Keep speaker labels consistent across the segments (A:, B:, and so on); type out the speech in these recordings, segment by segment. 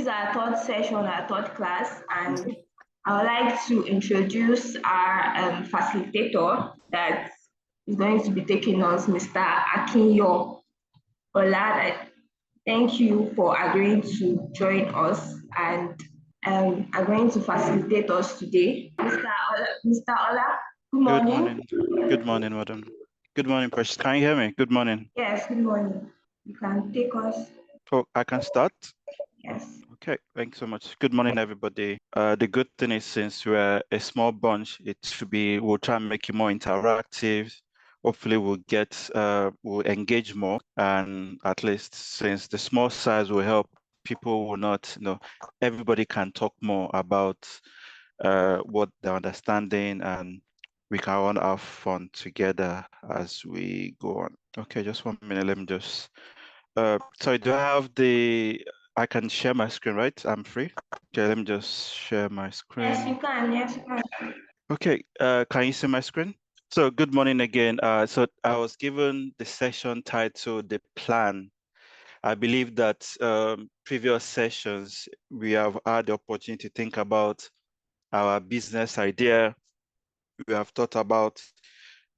A: is our third session, our third class, and I would like to introduce our facilitator that is going to be taking us, Mr. Akinyo. Ola. Thank you for agreeing to join us and are going to facilitate us today. Mr. Ola, good
B: Good
A: morning.
B: morning. Good morning, madam. Good morning, Precious. Can you hear me? Good morning.
A: Yes, good morning. You can take us.
B: Oh, I can start?
A: Yes.
B: Okay, thanks so much. Good morning, everybody. The good thing is, since we're a small bunch, we'll try and make it more interactive. Hopefully we'll engage more, and at least since the small size will help, people will not, everybody can talk more about what they're understanding, and we can all have fun together as we go on. Okay, just 1 minute. Let me just, sorry, I can share my screen, right? I'm free. Okay, let me just share my screen.
A: Yes, you can. Yes, you can.
B: Okay, can you see my screen? So good morning again. So I was given the session titled The Plan. I believe that previous sessions, we have had the opportunity to think about our business idea. We have thought about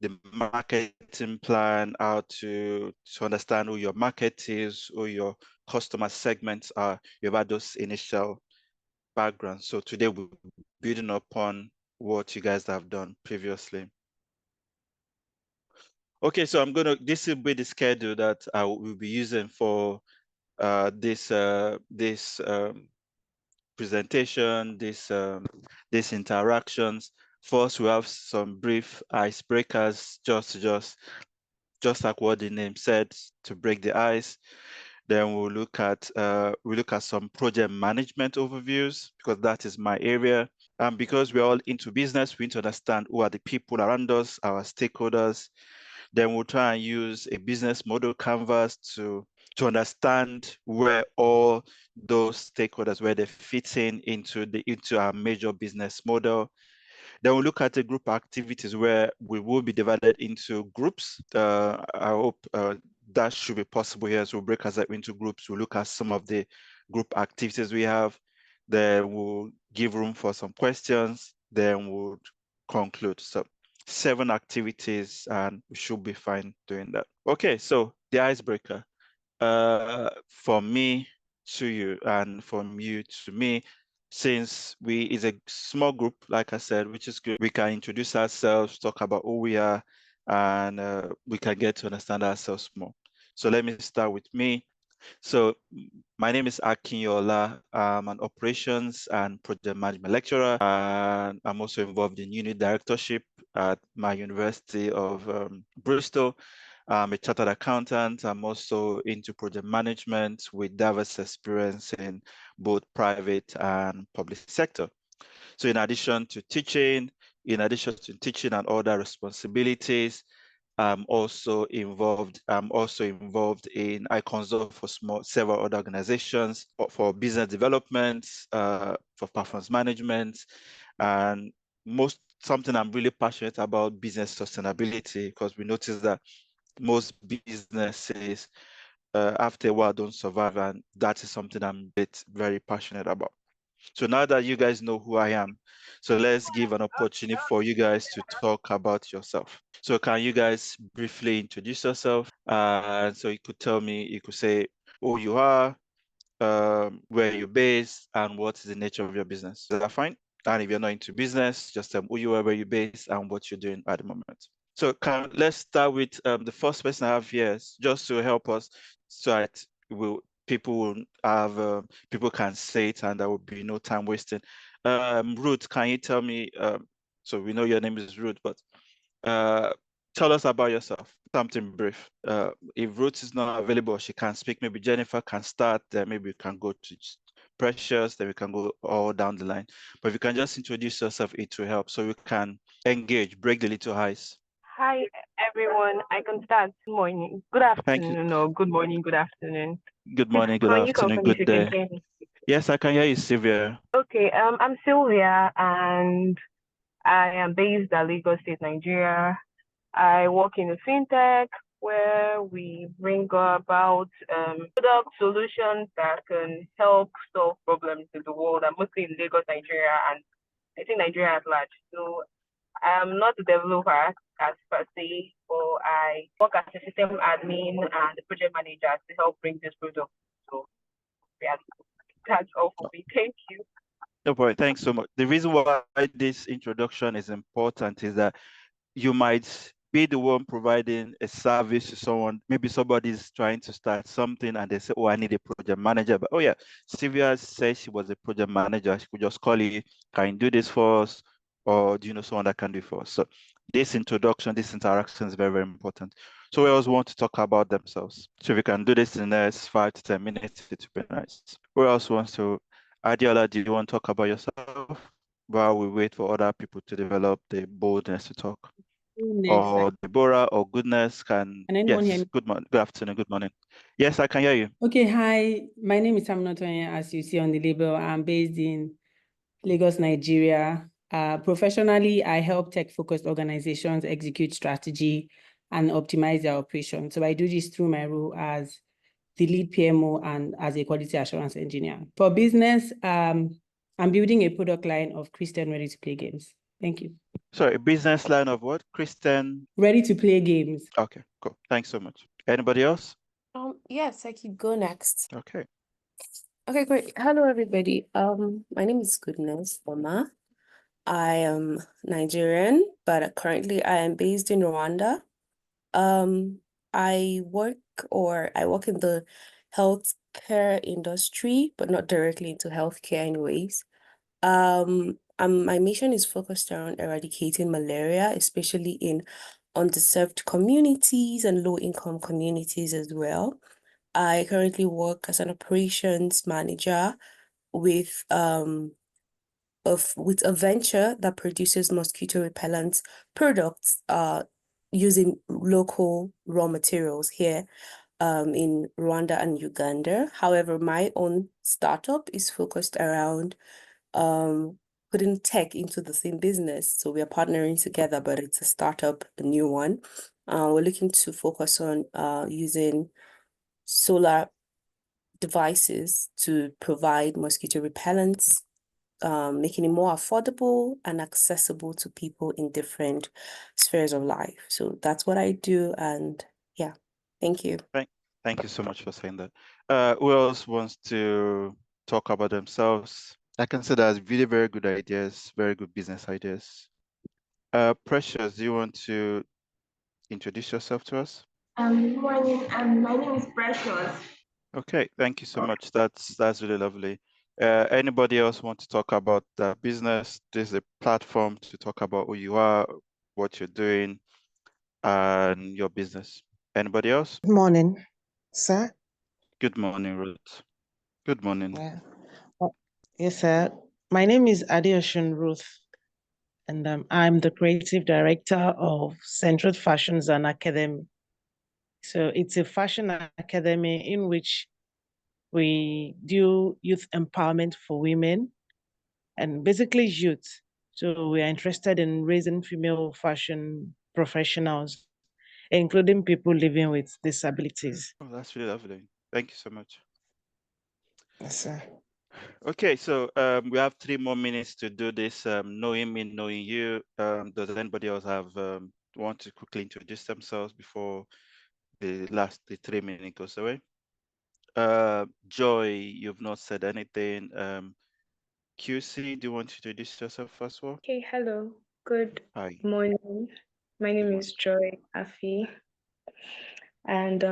B: the marketing plan, how to understand who your market is, who your customer segments are. You've had those initial backgrounds. So today we're building upon what you guys have done previously. Okay, so this will be the schedule that I will be using for this presentation, these interactions. First, we have some brief icebreakers, just like what the name said, to break the ice. Then we'll look at some project management overviews, because that is my area. And because we're all into business, we need to understand who are the people around us, our stakeholders. Then we'll try and use a business model canvas to understand where all those stakeholders, where they fit into our major business model. Then we'll look at the group activities where we will be divided into groups. I hope that should be possible here. So we'll break us up into groups. We'll look at some of the group activities we have. Then we'll give room for some questions. Then we'll conclude. So 7 activities, and we should be fine doing that. Okay, so the icebreaker. From me to you and from you to me, since is a small group, like I said, which is good, we can introduce ourselves, talk about who we are, and we can get to understand ourselves more. So let me start with me. So my name is Akinyo. I'm an operations and project management lecturer, and I'm also involved in unit directorship at my University of Bristol. I'm a chartered accountant. I'm also into project management with diverse experience in both private and public sector. So in addition to teaching and other responsibilities, I'm also involved I consult for several other organizations for business development, for performance management, and something I'm really passionate about, business sustainability, because we notice that most businesses after a while don't survive, and that is something I'm very passionate about. So now that you guys know who I am, so let's give an opportunity for you guys to talk about yourself. So can you guys briefly introduce yourself? So you could say who you are, where you're based, and what is the nature of your business. Is that fine? And if you're not into business, just tell who you are, where you're based, and what you're doing at the moment. So let's start with the first person I have here, just to help us, so that people can say it, and there will be no time wasting. Ruth, can you tell me? So we know your name is Ruth, but tell us about yourself. Something brief. If Ruth is not available, she can speak. Maybe Jennifer can start. Then maybe we can go to Precious. Then we can go all down the line. But if you can just introduce yourself, it will help, so we can engage, break the little ice.
C: Hi, everyone. I can start. Good morning, good afternoon, or good morning, good afternoon.
B: Good morning, good afternoon, good day. Yes, I can hear you, Sylvia.
C: Okay, I'm Sylvia, and I am based at Lagos State, Nigeria. I work in a fintech where we bring about product solutions that can help solve problems problems in the world, and mostly in Lagos, Nigeria, and I think Nigeria at large. So I'm not a developer as per se, but I work as a system admin and a project manager to help bring this product. So yeah, that's all for me. Thank you.
B: No problem. Thanks so much. The reason why this introduction is important is that you might be the one providing a service to someone. Maybe somebody's trying to start something and they say, oh, I need a project manager. But oh yeah, Sylvia said she was a project manager. She could just call you, can you do this for us? Or do you know someone that can do it for us? So this introduction, this interaction is very, very important. So we always want to talk about themselves. So if you can do this in the next 5 to 10 minutes, it would be nice. Who else wants to? Adiola, do you want to talk about yourself while we wait for other people to develop the boldness to talk? Or Deborah or Goodness can
D: anyone hear
B: yes.
D: me?
B: Good afternoon, good morning. Yes, I can hear you.
D: Okay, hi. My name is Aminotoye, as you see on the label. I'm based in Lagos, Nigeria. Professionally, I help tech-focused organizations execute strategy and optimize their operations. So I do this through my role as the lead PMO and as a quality assurance engineer. For business, I'm building a product line of Christian ready-to-play games. Thank you.
B: Sorry, business line of what? Christian?
D: Ready-to-play games.
B: Okay, cool. Thanks so much. Anybody else?
E: Yes, I could go next.
B: Okay.
E: Okay, great. Hello, everybody. My name is Goodness Oma. I am Nigerian, but currently I am based in Rwanda. I work in the healthcare industry, but not directly into healthcare anyways. My mission is focused around eradicating malaria, especially in underserved communities and low-income communities as well. I currently work as an operations manager with a venture that produces mosquito repellent products using local raw materials here in Rwanda and Uganda. However, my own startup is focused around putting tech into the same business. So we are partnering together, but it's a startup, a new one. We're looking to focus on using solar devices to provide mosquito repellents, making it more affordable and accessible to people in different spheres of life. So that's what I do. And yeah, thank you.
B: Thank you so much for saying that. Who else wants to talk about themselves? I can say that's really very good ideas, very good business ideas. Precious, do you want to introduce yourself to us?
A: Good morning. My name is Precious.
B: Okay, thank you so much. That's really lovely. Anybody else want to talk about the business? This is a platform to talk about who you are, what you're doing, and your business. Anybody else?
F: Good morning, sir.
B: Good morning, Ruth. Good morning.
F: Yeah. Yes, sir. My name is Adeoshun Ruth, and I'm the creative director of Central Fashions and Academy. So it's a fashion academy in which we do youth empowerment for women and basically youth. So we are interested in raising female fashion professionals, including people living with disabilities.
B: Oh, that's really lovely. Thank you so much.
F: Yes, sir.
B: Okay, so we have 3 more minutes to do this. Knowing me, knowing you. Does anybody else have want to quickly introduce themselves before the 3 minutes goes away? Joy, you've not said anything. QC, do you want to introduce yourself first of all?
G: Okay, hello. Good
B: Hi.
G: morning. My name is Joy Afi, and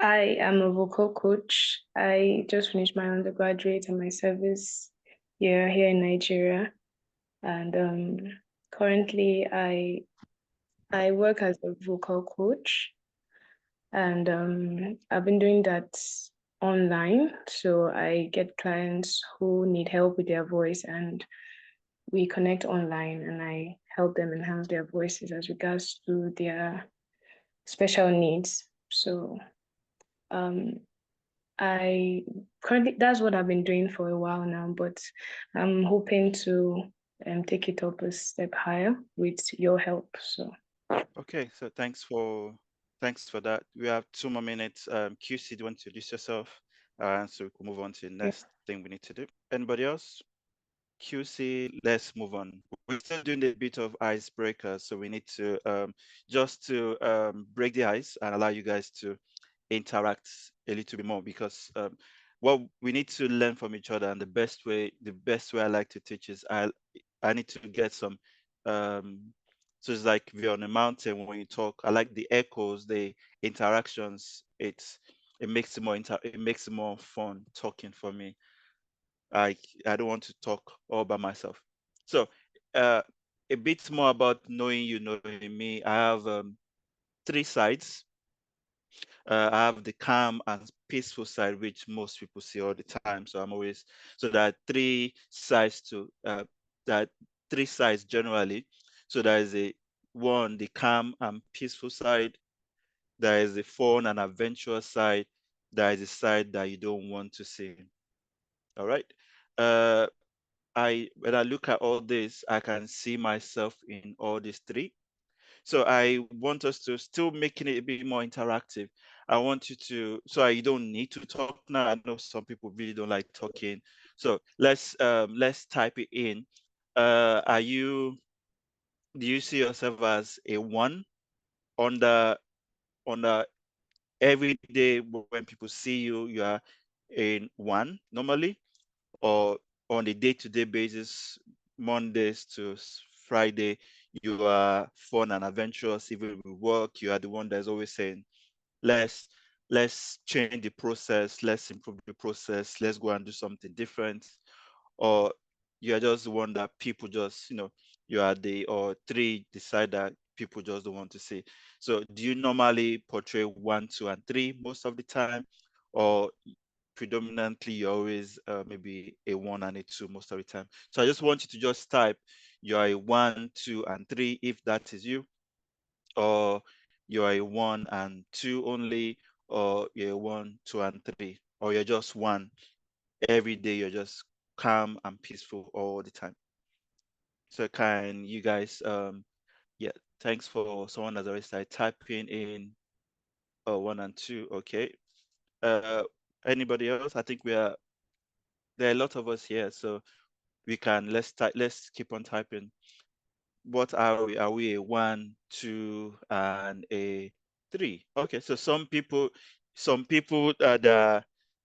G: I am a vocal coach. I just finished my undergraduate and my service year here in Nigeria, and currently I work as a vocal coach, and I've been doing that online. So I get clients who need help with their voice, and we connect online, and I help them enhance their voices as regards to their special needs. So I currently, that's what I've been doing for a while now, but I'm hoping to take it up a step higher with your help. So
B: Okay, so thanks for that. We have 2 more minutes. QC, do you want to introduce yourself? So we can move on to the next. thing we need to do. Anybody else? QC, let's move on. We're still doing a bit of icebreaker, so we need to just to break the ice and allow you guys to interact a little bit more, because what we need to learn from each other, and the best way I like to teach is I need to get some so it's like we're on a mountain when you talk. I like the echoes, the interactions. It makes it more fun talking for me. I don't want to talk all by myself. So a bit more about knowing you, knowing me. I have 3 sides. I have the calm and peaceful side, which most people see all the time. So there are 3 sides that 3 sides generally. So there is the calm and peaceful side. There is the fun and adventurous side. There is a side that you don't want to see. All right. Uh, when I look at all this, I can see myself in all these 3. So I want us to still making it a bit more interactive. I want you to, so you don't need to talk now. I know some people really don't like talking. So let's type it in. Do you see yourself as a 1 on the every day when people see you, you are in 1 normally, or on a day-to-day basis, Mondays to Friday, you are fun and adventurous. Even with work, you are the one that's always saying, let's change the process, let's improve the process, let's go and do something different. Or you are just the one that people just, you are or 3 decide that people just don't want to see. So do you normally portray 1, 2, and 3 most of the time, or predominantly you're always maybe a 1 and a 2 most of the time? So I just want you to just type you're a 1, 2, and 3 if that is you, or you're a 1 and 2 only, or you're a 1, 2, and 3, or you're just 1 every day. You're just calm and peaceful all the time. So can you guys yeah, thanks for someone that's already started typing in 1 and 2. Okay. Uh Anybody else? I think there are a lot of us here, so we can let's keep on typing. What are we? Are we a 1, 2, and a 3? Okay, so some people that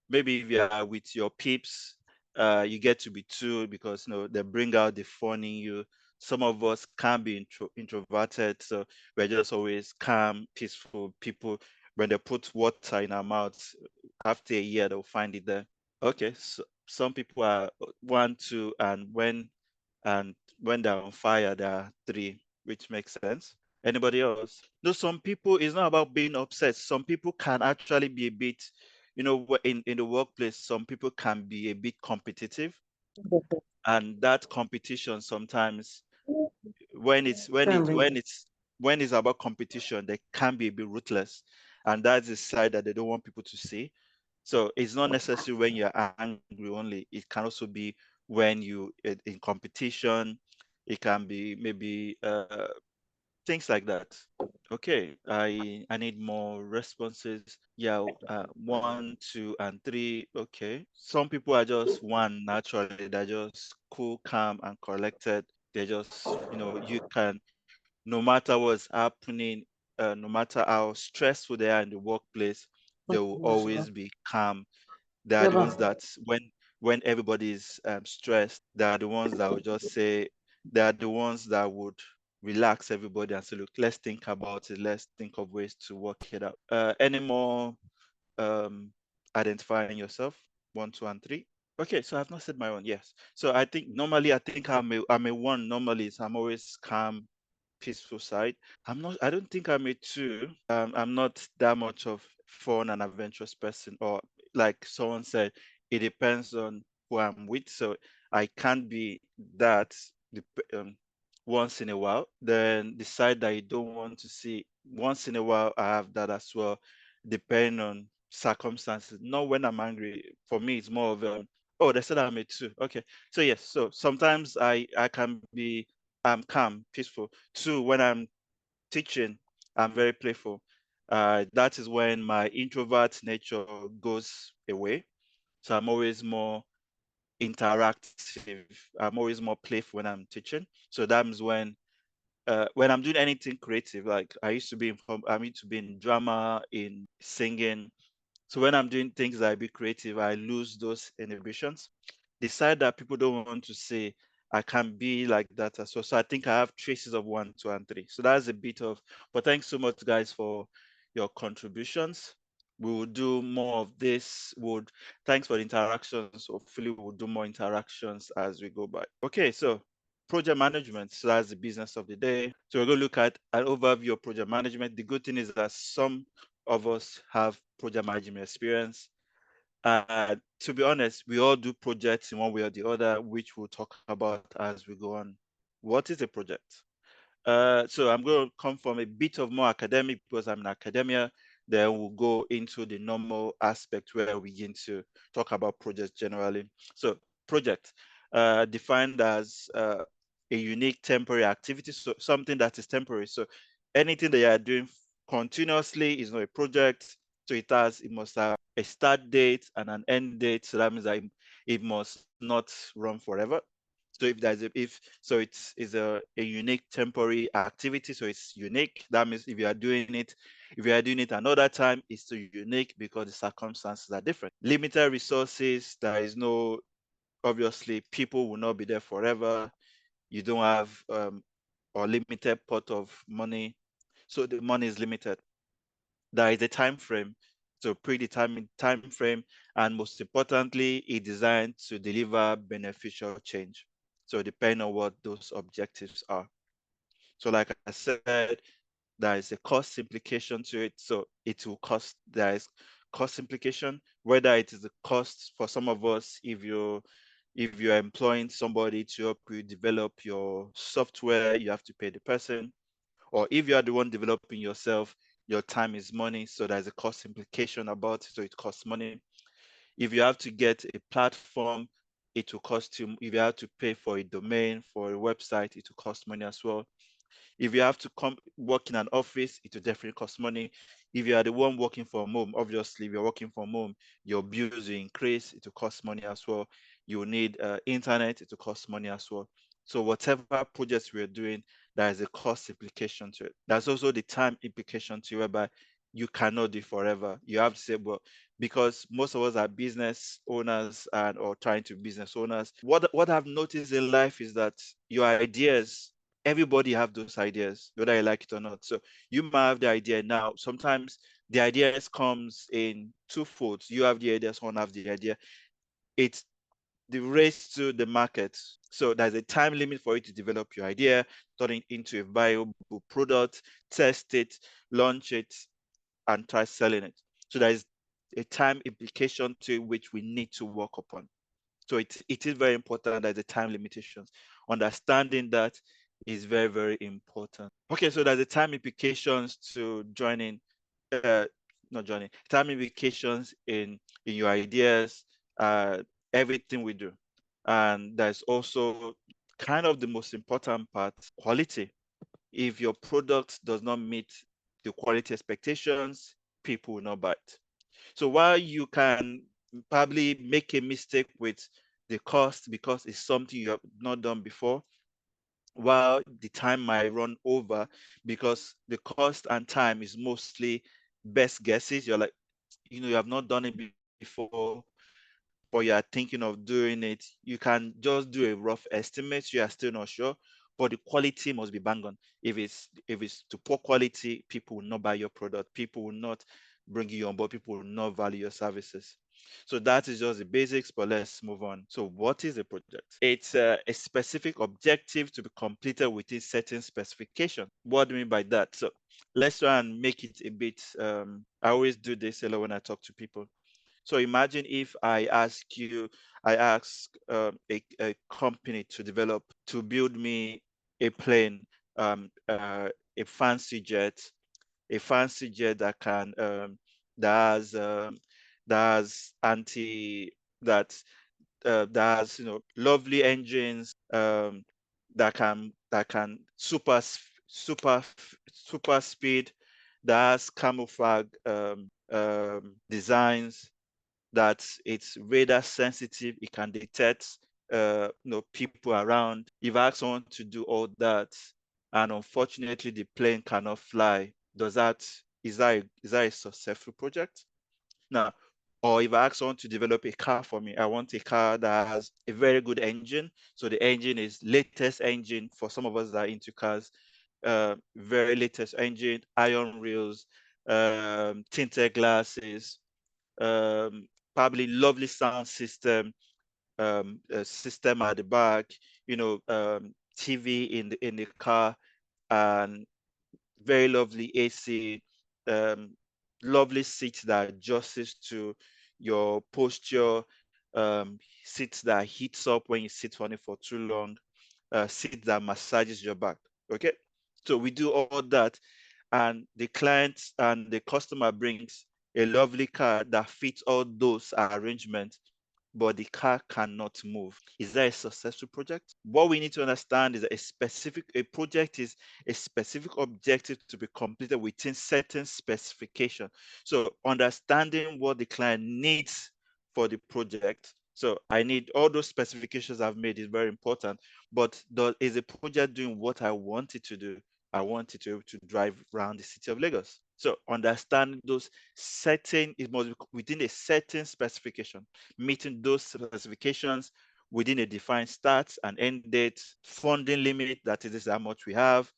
B: maybe if you are with your peeps, you get to be 2 because they bring out the fun in you. Some of us can be introverted, so we're just always calm, peaceful people. When they put water in our mouths, after a year they'll find it there. Okay, so some people are 1, 2, and when they're on fire, there are 3, which makes sense. Anybody else? No, some people, it's not about being obsessed. Some people can actually be a bit, in the workplace, some people can be a bit competitive. And that competition sometimes, when it's about competition, they can be a bit ruthless. And that's the side that they don't want people to see. So it's not necessarily when you're angry only. It can also be when you in competition. It can be maybe things like that. Okay, I need more responses. Yeah, 1, 2, and 3. Okay, some people are just 1 naturally. They're just cool, calm, and collected. They're just, you can, no matter what's happening, no matter how stressful they are in the workplace, they will always be calm. They are the ones that when everybody's stressed, they are the ones that will just say, they are the ones that would relax everybody and say, look, let's think about it. Let's think of ways to work it out. Any more identifying yourself? 1, 2, and 3. Okay, so I've not said my own. Yes. So I think I'm a 1 normally. So I'm always calm, peaceful side. I don't think I'm a 2. I'm not that much of fun and adventurous person, or like someone said, it depends on who I'm with. So I can't be that once in a while. Then the side that you don't want to see once in a while, I have that as well, depending on circumstances. Not when I'm angry. For me, it's more of oh, they said I'm a 2. Okay. So yes, so sometimes I can be calm, peaceful. 2, when I'm teaching, I'm very playful. That is when my introvert nature goes away. So I'm always more interactive. I'm always more playful when I'm teaching. So that's when I'm doing anything creative. Like I used to be in drama, in singing. So when I'm doing things that I be creative, I lose those inhibitions. Decide that people don't want to say I can be like that as well. So I think I have traces of 1, 2, and 3. So that's a bit of. But thanks so much, guys, for your contributions. We will do more of this. Thanks for the interactions. Hopefully, we'll do more interactions as we go by. Okay, so project management. So that's the business of the day. So we're going to look at an overview of project management. The good thing is that some of us have project management experience. To be honest, we all do projects in one way or the other, which we'll talk about as we go on. What is a project? So I'm going to come from a bit of more academic because I'm in academia. Then we'll go into the normal aspect where we begin to talk about projects generally. So project, defined as a unique temporary activity, so something that is temporary. So anything that you are doing continuously is not a project. So it must have a start date and an end date. So that means that it must not run forever. So if there's it's a unique temporary activity, so it's unique. That means if you are doing it another time, it's still unique because the circumstances are different. Limited resources, there is no, obviously people will not be there forever. You don't have or limited pot of money, so the money is limited. There is a time frame, so predetermined time frame, and most importantly, it's designed to deliver beneficial change. So depending on what those objectives are. So like I said, there is a cost implication to it. So there is cost implication, whether it is the cost for some of us, if you're employing somebody to help you develop your software, you have to pay the person. Or if you are the one developing yourself, your time is money. So there's a cost implication about it. So it costs money. If you have to get a platform, it will cost you. If you have to pay for a domain, for a website, it will cost money as well. If you have to come work in an office, it will definitely cost money. If you are the one working from home, obviously, if you're working from home, your bills will increase. It will cost money as well. You will need internet. It will cost money as well. So whatever projects we're doing, there is a cost implication to it. There's also the time implication to it, whereby you cannot do forever. You have to say, well, because most of us are business owners or trying to be business owners. What I've noticed in life is that your ideas, everybody have those ideas, whether you like it or not. So you might have the idea now. Sometimes the ideas comes in two folds. You have the idea, someone have the idea. It's the race to the market. So there's a time limit for you to develop your idea, turn it into a viable product, test it, launch it, and try selling it. So there's a time implication to which we need to work upon. So it is very important that the time limitations. Understanding that is very, very important. Okay, so there's the time implications to joining, not joining, time implications in your ideas, everything we do. And there's also kind of the most important part, quality. If your product does not meet the quality expectations, people will not buy it. So while you can probably make a mistake with the cost because it's something you have not done before, while the time might run over because the cost and time is mostly best guesses. You're like, you have not done it before, but you are thinking of doing it. You can just do a rough estimate. You are still not sure, but the quality must be bang on. If it's to poor quality, people will not buy your product. People will not bring you on board. People will not value your services. So that is just the basics, but let's move on. So what is a project? It's a specific objective to be completed within certain specification. What do I mean by that? So let's try and make it a bit, I always do this a lot when I talk to people. So imagine if I ask a company to build me a plane, a fancy jet, that can that has that has anti that that has lovely engines, that can super speed, that has camouflage designs, that it's radar sensitive. It can detect people around. If I ask someone to do all that, and unfortunately the plane cannot fly, is that a successful project? Now, or if I ask someone to develop a car for me, I want a car that has a very good engine. So the engine is latest engine for some of us that are into cars, very latest engine, iron wheels, tinted glasses, probably lovely sound system, a system at the back, TV in the car, and very lovely AC, lovely seats that adjusts to your posture, seats that heats up when you sit on it for too long, seat that massages your back. Okay, so we do all that, and the client and the customer brings a lovely car that fits all those arrangements, but the car cannot move. Is that a successful project? What we need to understand is that a project is a specific objective to be completed within certain specification. So understanding what the client needs for the project. So I need all those specifications I've made is very important, but is a project doing what I want it to do? I want it to drive around the city of Lagos. So understanding those it must be within a certain specification, meeting those specifications within a defined start and end date, funding limit, that is, this is how much we have.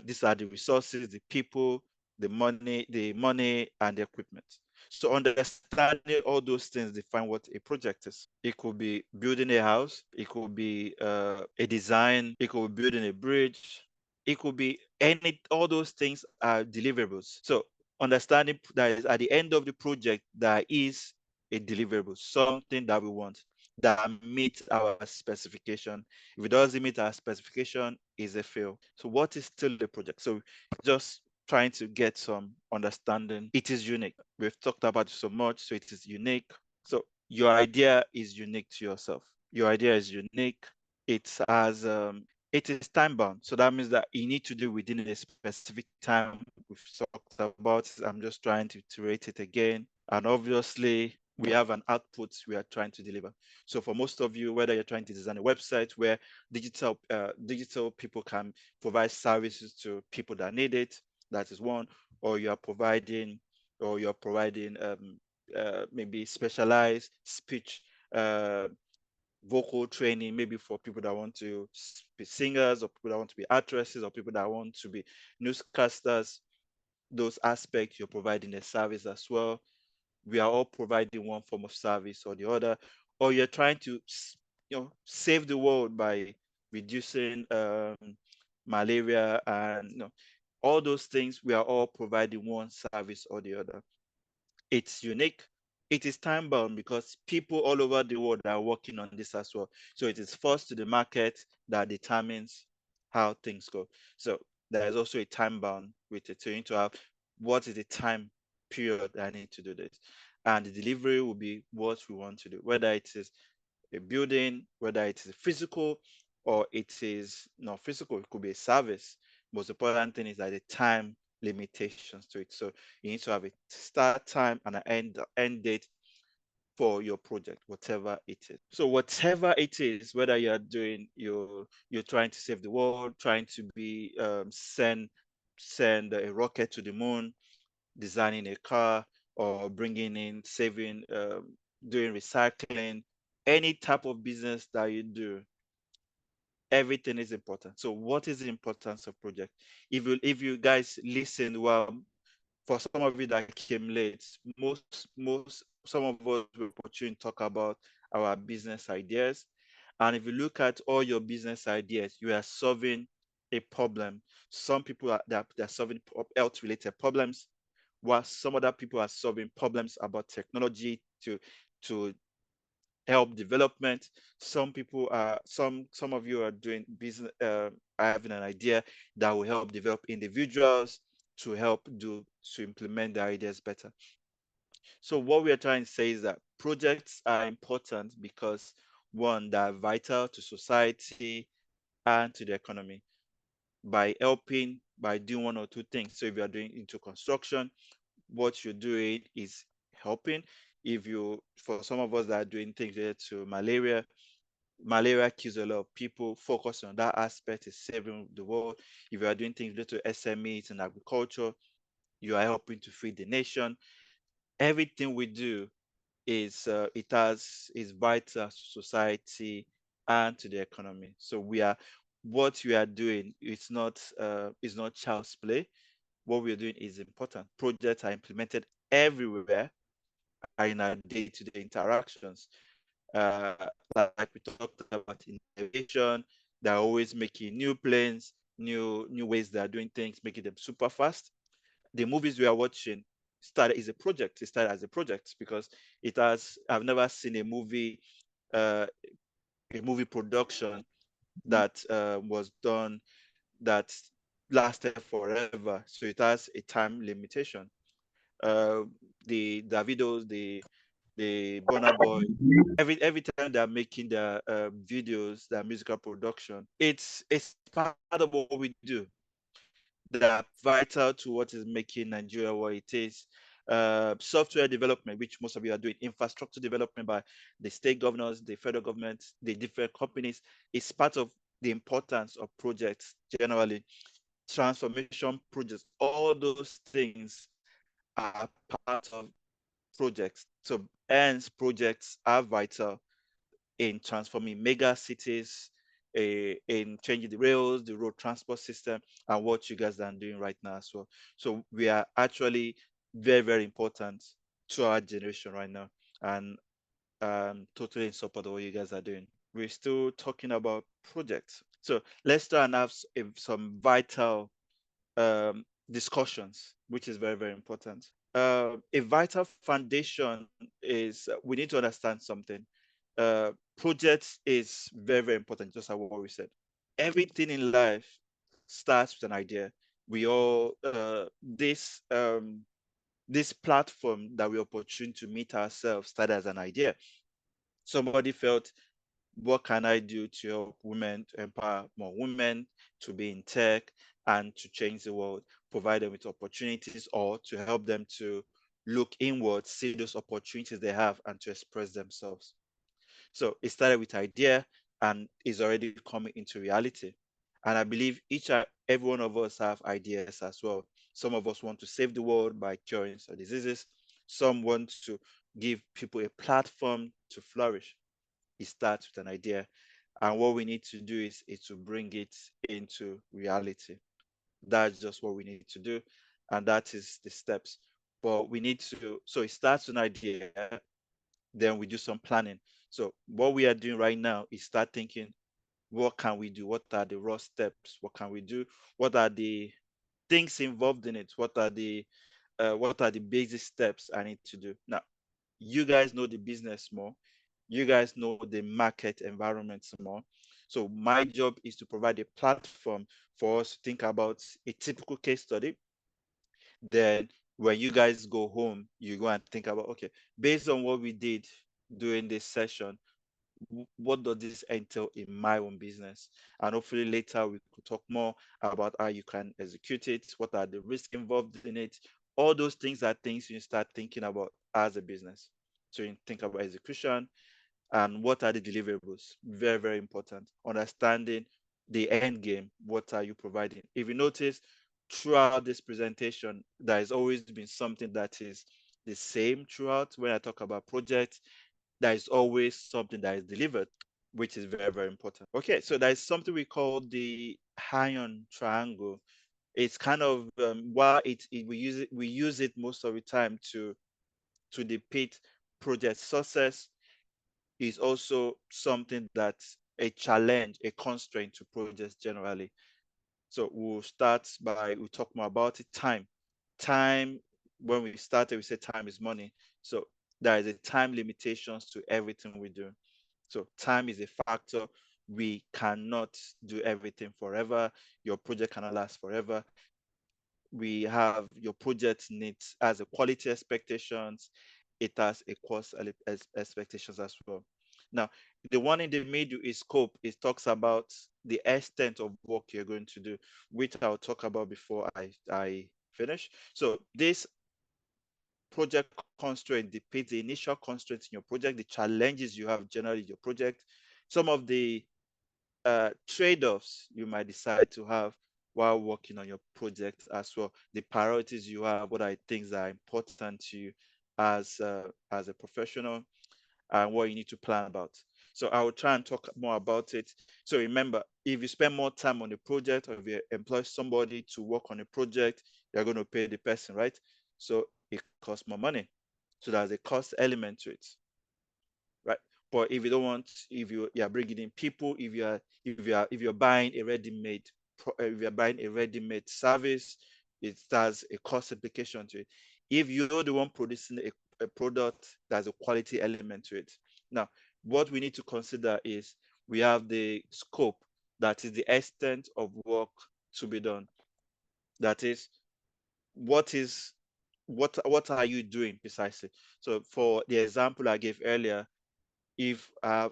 B: These are the resources, the people, the money and the equipment. So understanding all those things define what a project is. It could be building a house, it could be a design, it could be building a bridge, it could be all those things are deliverables. So understanding that is at the end of the project, there is a deliverable, something that we want that meets our specification. If it doesn't meet our specification, is a fail. So what is still the project? So just trying to get some understanding. It is unique. We've talked about it so much, so it is unique. So your idea is unique to yourself. Your idea is unique. It is time bound. So that means that you need to do within a specific time. We've talked about it. I'm just trying to iterate it again. And obviously, we have an output we are trying to deliver. So for most of you, whether you're trying to design a website where digital people can provide services to people that need it, that is one, or you're providing maybe specialized speech vocal training, maybe for people that want to be singers, or people that want to be actresses, or people that want to be newscasters. Those aspects, you're providing a service as well. We are all providing one form of service or the other. Or you're trying to save the world by reducing malaria, and all those things. We are all providing one service or the other. It's unique. It is time bound because people all over the world are working on this as well. So it is first to the market that determines how things go. So there is also a time bound with it. So you need to have, what is the time period I need to do this? And the delivery will be what we want to do, whether it is a building, whether it is physical or it is not physical, it could be a service. Most important thing is that the time limitations to it. So you need to have a start time and an end date for your project, whatever it is. So whatever it is, whether you're trying to save the world, trying to be send a rocket to the moon, designing a car, or bringing in saving, doing recycling, any type of business that you do, everything is important. So what is the importance of project? If you guys listen well, for some of you that came late, some of us will opportunity to talk about our business ideas. And if you look at all your business ideas, you are solving a problem. Some people they're solving health related problems, while some other people are solving problems about technology to help development. Some of you are doing business, having an idea that will help develop individuals to implement their ideas better. So what we are trying to say is that projects are important because, one, they are vital to society and to the economy by doing one or two things. So if you are doing into construction, what you're doing is helping. For some of us that are doing things related to malaria kills a lot of people. Focus on that aspect is saving the world. If you are doing things related to SMEs and agriculture, you are helping to feed the nation. Everything we do is vital to society and to the economy. So what we are doing is not child's play. What we are doing is important. Projects are implemented everywhere in our day-to-day interactions. Like we talked about innovation, they're always making new planes, new ways they're doing things, making them super fast. The movies we are watching started as a project. It started as a project because I've never seen uh, a movie production that was done that lasted forever. So it has a time limitation. Uh, the Davidos, the Burna Boy, every time they're making their videos, their musical production, it's part of what we do. They're vital to what is making Nigeria what it is. Software development, which most of you are doing, infrastructure development by the state governors, the federal government, the different companies, is part of the importance of projects generally. Transformation projects, all those things are part of projects. So, hence, projects are vital in transforming mega cities, in changing the rails, the road transport system, and what you guys are doing right now as well. So we are actually very, very important to our generation right now, and totally in support of what you guys are doing. We're still talking about projects. So let's try and have some vital discussions, which is very, very important. A vital foundation is we need to understand something. Projects is very, very important, just like what we said. Everything in life starts with an idea. We all this platform that we opportune to meet ourselves started as an idea. Somebody felt, what can I do to help women, to empower more women, to be in tech and to change the world, provide them with opportunities, or to help them to look inward, see those opportunities they have, and to express themselves. So it started with idea and is already coming into reality. And I believe each and every one of us have ideas as well. Some of us want to save the world by curing some diseases. Some want to give people a platform to flourish. It starts with an idea. And what we need to do is to bring it into reality. That's just what we need to do. And that is the steps. But we need to, so it starts with an idea, then we do some planning. So what we are doing right now is start thinking, what can we do? What are the raw steps? What can we do? What are the things involved in it? What are the basic steps I need to do? Now, you guys know the business more. You guys know the market environment more. So my job is to provide a platform for us to think about a typical case study. Then when you guys go home, you go and think about, okay, based on what we did during this session, what does this entail in my own business? And hopefully later we could talk more about how you can execute it, what are the risks involved in it. All those things are things you start thinking about as a business. So you think about execution and what are the deliverables. Very, very important. Understanding the end game. What are you providing? If you notice throughout this presentation, there has always been something that is the same throughout. When I talk about projects, there is always something that is delivered, which is very, very important. Okay, so there is something we call the iron triangle. It's kind of why we use it most of the time to depict project success, is also something that's a challenge, a constraint to projects generally. So we'll talk more about it. Time, when we started, we said time is money. So there is a time limitations to everything we do. So time is a factor. We cannot do everything forever. Your project cannot last forever. We have your project needs as a quality expectations. It has a cost expectations as well. Now, the one in the middle is scope. It talks about the extent of work you're going to do, which I'll talk about before I finish. So this project constraint depicts the initial constraints in your project, the challenges you have generally in your project, some of the trade-offs you might decide to have while working on your project as well, the priorities you have, what are things that are important to you as a professional, and what you need to plan about. So I will try and talk more about it. So remember, if you spend more time on the project, or if you employ somebody to work on a project, you're going to pay the person, right? So it costs more money. So there's a cost element to it, right? But if you don't want, if you are bringing in people, if you're buying a ready-made, if you're buying a ready-made service, it has a cost implication to it. If you're the one producing a product, there's a quality element to it. Now, what we need to consider is we have the scope, that is the extent of work to be done. That is, what are you doing precisely? So for the example I gave earlier, if I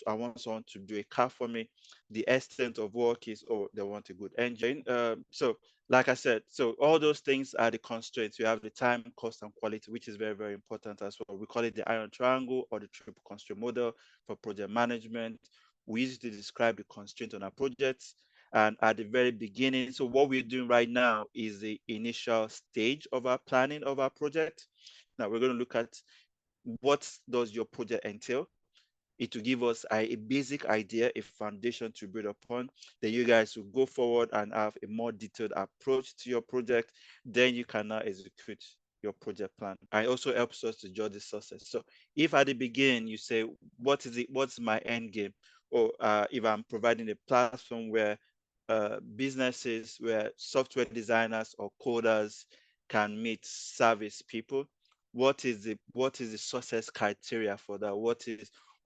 B: want someone to do a car for me, the extent of work is, oh, they want a good engine. So like I said, so all those things are the constraints. You have the time, cost, and quality, which is very, very important as well. We call it the iron triangle or the triple constraint model for project management. We use it to describe the constraint on our projects. And at the very beginning, so what we're doing right now is the initial stage of our planning of our project. Now we're going to look at what does your project entail. It will give us a basic idea, a foundation to build upon. Then you guys will go forward and have a more detailed approach to your project. Then you can now execute your project plan. And it also helps us to judge the success. So if at the beginning you say, what is it? What's my end game? Or if I'm providing a platform where businesses, where software designers or coders can meet service people, what is the success criteria for that?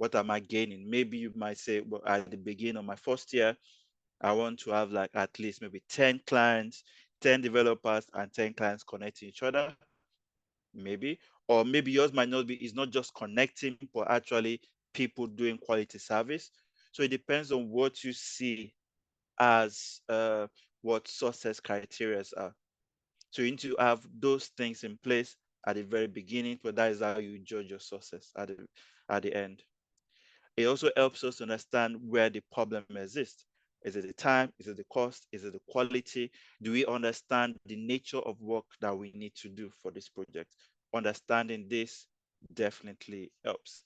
B: What am I gaining? Maybe you might say, well, at the beginning of my first year, I want to have like at least maybe 10 clients, 10 developers, and 10 clients connecting each other. Maybe, or maybe yours might not be, it's not just connecting, but actually people doing quality service. So it depends on what you see as what success criteria are. So you need to have those things in place at the very beginning, but that is how you judge your success at the end. It also helps us to understand where the problem exists. Is it the time? Is it the cost? Is it the quality? Do we understand the nature of work that we need to do for this project? Understanding this definitely helps.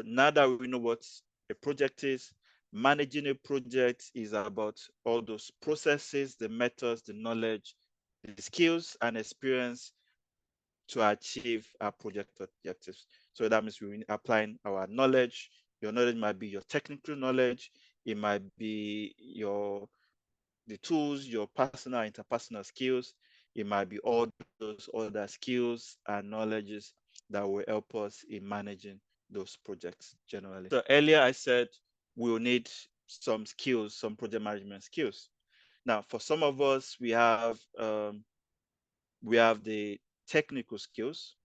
B: Now that we know what a project is, managing a project is about all those processes, the methods, the knowledge, the skills and experience to achieve our project objectives. So that means we're applying our knowledge. Your knowledge might be your technical knowledge. It might be the tools, your personal, interpersonal skills. It might be all those other skills and knowledges that will help us in managing those projects generally. So earlier I said we'll need some skills, some project management skills. Now, for some of us, we have the technical skills.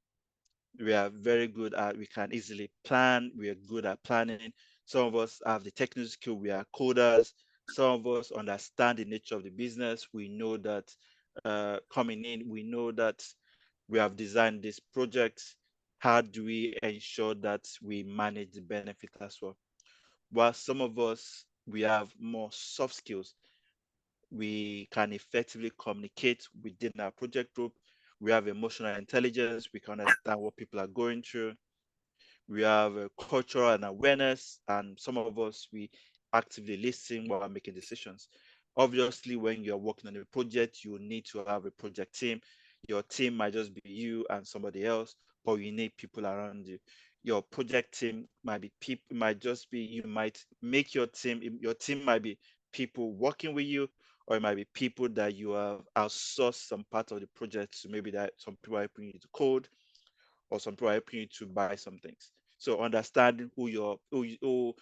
B: We are very good at, we can easily plan. We are good at planning. Some of us have the technical skill. We are coders. Some of us understand the nature of the business. We know that coming in, we know that we have designed this project. How do we ensure that we manage the benefit as well? While some of us, we have more soft skills. We can effectively communicate within our project group. We have emotional intelligence. We can understand what people are going through. We have cultural and awareness, and some of us, we actively listen while making decisions. Obviously, when you're working on a project, you need to have a project team. Your team might just be you and somebody else, but you need people around you. Your project team might be people, might just be, you might make your team might be people working with you, or it might be people that you have outsourced some part of the project. So maybe that some people are helping you to code, or some people are helping you to buy some things. So understanding who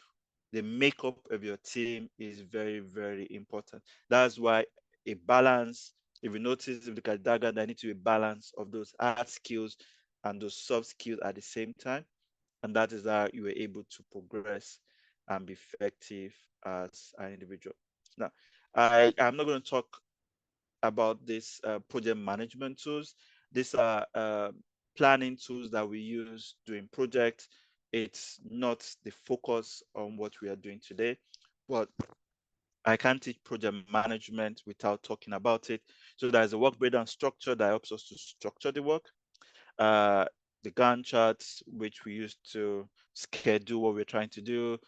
B: the makeup of your team is very, very important. That's why a balance, if you notice, if you look at diagram, there needs to be a balance of those hard skills and those soft skills at the same time. And that is how you are able to progress and be effective as an individual. Now, I'm not going to talk about these project management tools. These are planning tools that we use during projects. It's not the focus on what we are doing today, but I can't teach project management without talking about it. So there's a work breakdown structure that helps us to structure the work. The Gantt charts, which we use to schedule what we're trying to do.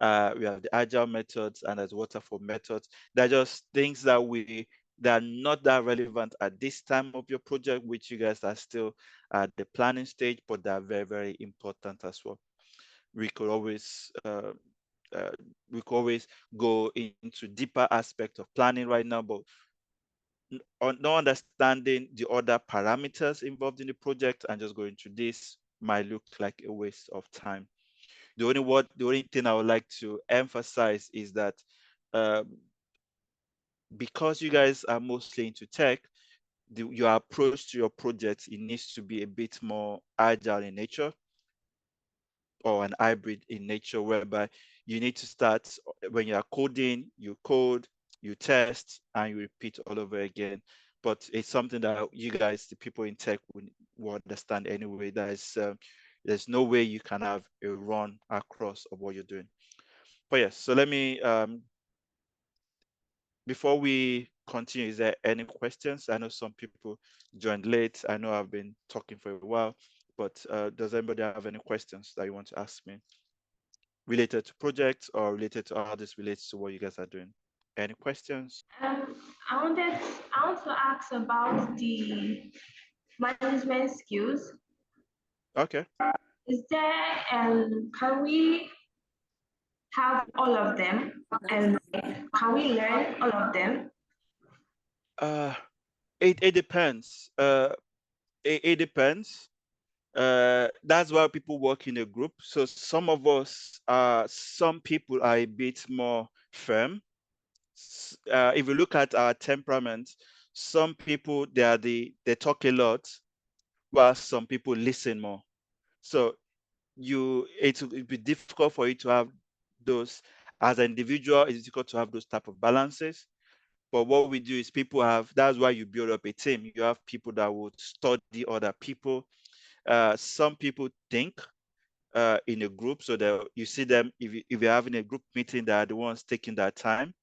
B: We have the agile methods and there's waterfall methods. They're just things that are not that relevant at this time of your project, which you guys are still at the planning stage, but they're very, very important as well. We could always go into deeper aspects of planning right now, but not understanding the other parameters involved in the project and just going through this might look like a waste of time. The only thing I would like to emphasize is that because you guys are mostly into tech, your approach to your project, it needs to be a bit more agile in nature, or an hybrid in nature, whereby you need to start when you are coding, you code, you test, and you repeat all over again. But it's something that you guys, the people in tech, will understand anyway. There's no way you can have a run across of what you're doing. But yes, so let me before we continue, is there any questions? I know some people joined late. I know I've been talking for a while, but does anybody have any questions that you want to ask me related to projects or related to how this relates to what you guys are doing? Any questions?
A: I want to ask about the management skills.
B: Okay.
A: Is there can we have all of them, and can we learn all of them?
B: It depends. It depends. That's why people work in a group. So some of us, some people are a bit more firm. If you look at our temperament, some people they talk a lot, while some people listen more. So it'll be difficult for you to have those as an individual. It's difficult to have those type of balances. But what we do is that's why you build up a team. You have people that would study other people. Some people think in a group, so that you see them, if you're having a group meeting, they are the ones taking that time.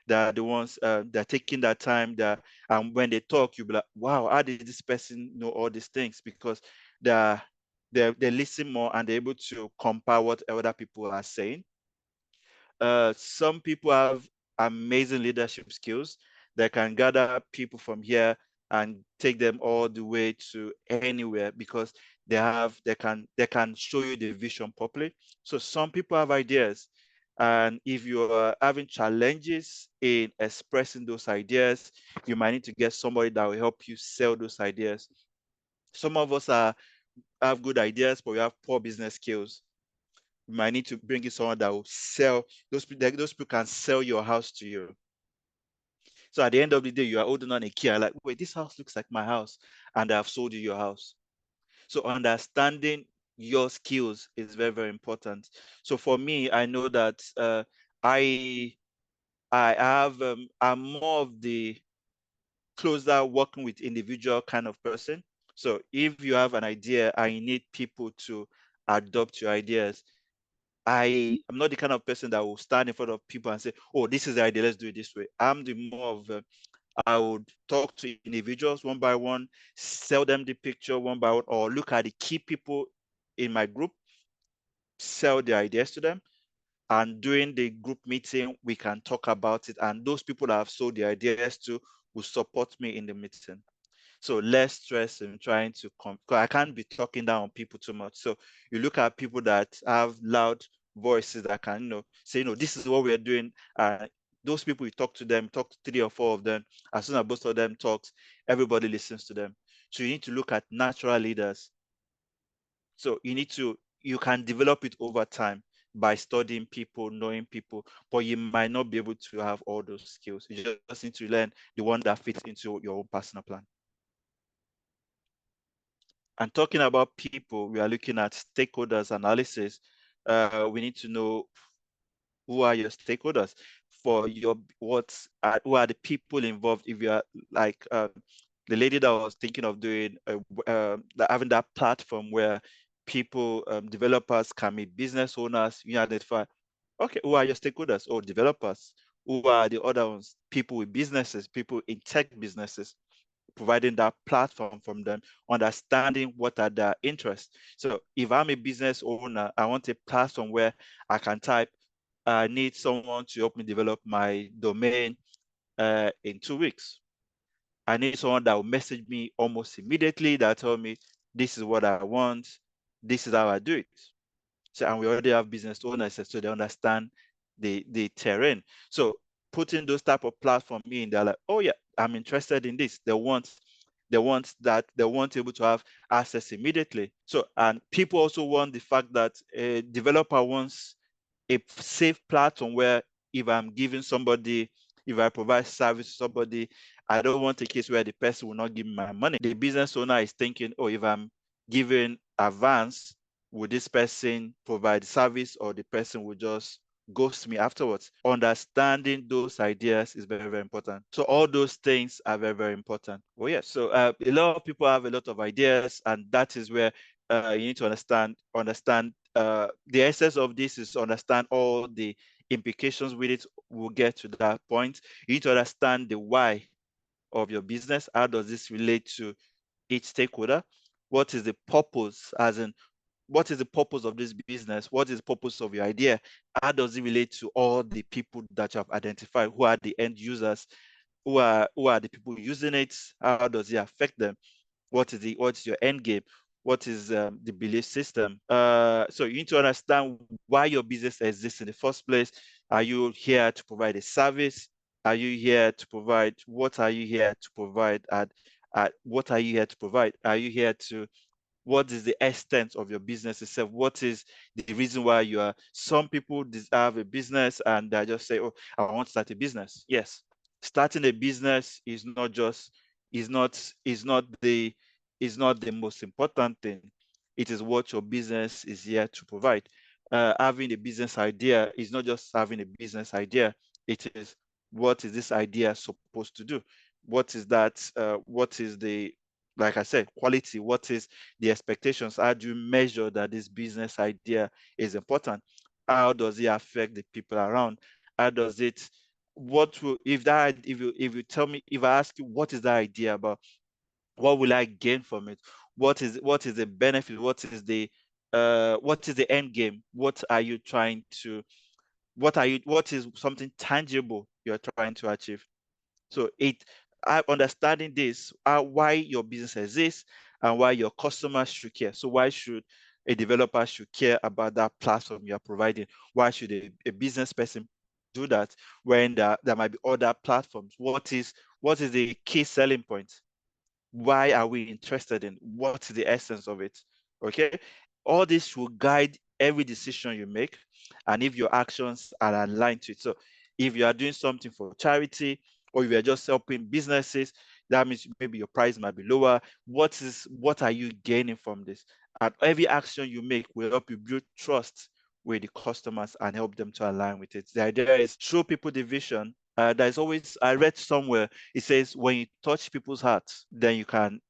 B: They're the ones they're taking that time, and when they talk, you'll be like, wow, how did this person know all these things? Because they listen more and they're able to compare what other people are saying. Some people have amazing leadership skills. They can gather people from here and take them all the way to anywhere because they can show you the vision properly. So some people have ideas, and if you are having challenges in expressing those ideas, you might need to get somebody that will help you sell those ideas. Some of us have good ideas, but we have poor business skills. You might need to bring in someone that will sell. Those people can sell your house to you. So at the end of the day, you are holding on a key and like, wait, this house looks like my house, and I've sold you your house. So understanding your skills is very, very important. So for me, I know that I'm more of the closer working with individual kind of person. So if you have an idea, I need people to adopt your ideas. I am not the kind of person that will stand in front of people and say, oh, this is the idea, let's do it this way. I'm the more of, I would talk to individuals one by one, sell them the picture one by one, or look at the key people in my group, sell the ideas to them. And during the group meeting, we can talk about it. And those people that I've sold the ideas to will support me in the meeting. So less stress in trying to come, because I can't be talking down on people too much. So you look at people that have loud voices that can, say, this is what we're doing. Those people, you talk to them, talk to 3 or 4 of them. As soon as both of them talks, everybody listens to them. So you need to look at natural leaders. So you can develop it over time by studying people, knowing people, but you might not be able to have all those skills. You just need to learn the one that fits into your own personal plan. And talking about people, we are looking at stakeholders analysis. We need to know who are your stakeholders for who are the people involved. If you are like the lady that was thinking of doing having that platform where people, developers can meet business owners. You identify, okay, who are your stakeholders? Or developers. Who are the other ones? People with businesses, people in tech businesses, providing that platform from them, understanding what are their interests. So if I'm a business owner, I want a platform where I can type, I need someone to help me develop my domain in 2 weeks. I need someone that will message me almost immediately that tell me, this is what I want, this is how I do it. So, and we already have business owners, so they understand the terrain. So putting those type of platform in, they're like, oh yeah, I'm interested in this. They want able to have access immediately. So, and people also want the fact that a developer wants a safe platform where if I'm giving somebody, if I provide service to somebody, I don't want a case where the person will not give me my money. The business owner is thinking, oh, if I'm giving advance, would this person provide service or the person will just ghost me afterwards? Understanding those ideas is very, very important. So all those things are very, very important. Oh yeah, so a lot of people have a lot of ideas, and that is where you need to understand the essence of this is understand all the implications with it. We'll get to that point. You need to understand the why of your business. How does this relate to each stakeholder? What is the purpose, as in what is the purpose of this business? What is the purpose of your idea? How does it relate to all the people that you have identified? Who are the end users? Who are the people using it? How does it affect them? What's your end game? What is the belief system? So you need to understand why your business exists in the first place. Are you here to provide a service? Are you here to provide? What are you here to provide? What are you here to provide? Are you here to what is the extent of your business itself? What is the reason why you are? Some people have a business and they just say, oh, I want to start a business. Yes, starting a business is not just is not the most important thing. It is what your business is here to provide. Having a business idea is not just having a business idea. It is, what is this idea supposed to do? What is that? What is the, like I said, quality? What is the expectations? How do you measure that this business idea is important? How does it affect the people around? How does it, what will, if you tell me, if I ask you what is that idea about, what will I gain from it? What is the benefit? What is the end game? What are you trying to, what is something tangible you're trying to achieve? So understanding this, why your business exists and why your customers should care. So why should a developer should care about that platform you're providing? Why should a business person do that when there might be other platforms? What is the key selling point? Why are we interested in? What's the essence of it? Okay, all this will guide every decision you make, and if your actions are aligned to it. So if you are doing something for charity, or if you're just helping businesses, that means maybe your price might be lower. What are you gaining from this? And every action you make will help you build trust with the customers and help them to align with it. The idea is show people the vision. There's always, I read somewhere, it says when you touch people's hearts, then then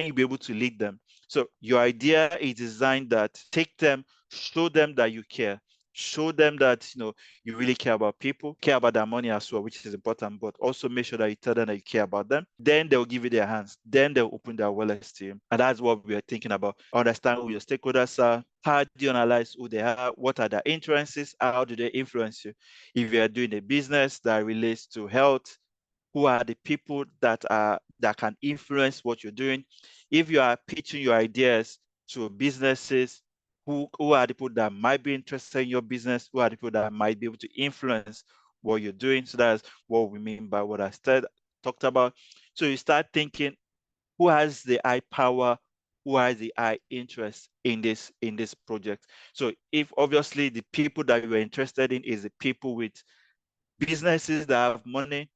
B: you'll be able to lead them. So your idea is designed that take them, show them that you care, show them that you really care about people, care about their money as well, which is important, but also make sure that you tell them that you care about them. Then they'll give you their hands. Then they'll open their wallets to you. And that's what we are thinking about. Understand who your stakeholders are. How do you analyze who they are? What are their interests? How do they influence you? If you are doing a business that relates to health, who are the people that can influence what you're doing? If you are pitching your ideas to businesses, who are the people that might be interested in your business? Who are the people that might be able to influence what you're doing? So that's what we mean by what I talked about. So you start thinking, who has the high power, who has the high interest in this project? So if obviously the people that you are interested in is the people with businesses that have money,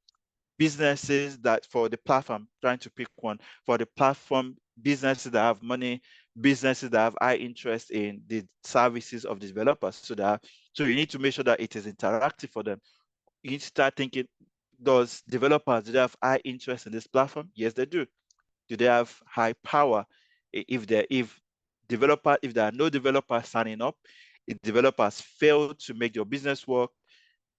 B: businesses that for the platform, trying to pick one, for the platform, businesses that have money, businesses that have high interest in the services of the developers. So you need to make sure that it is interactive for them. You need to start thinking, Does developers, do they have high interest in this platform? Yes, they do. Do they have high power? If there are no developers signing up, if developers fail to make your business work,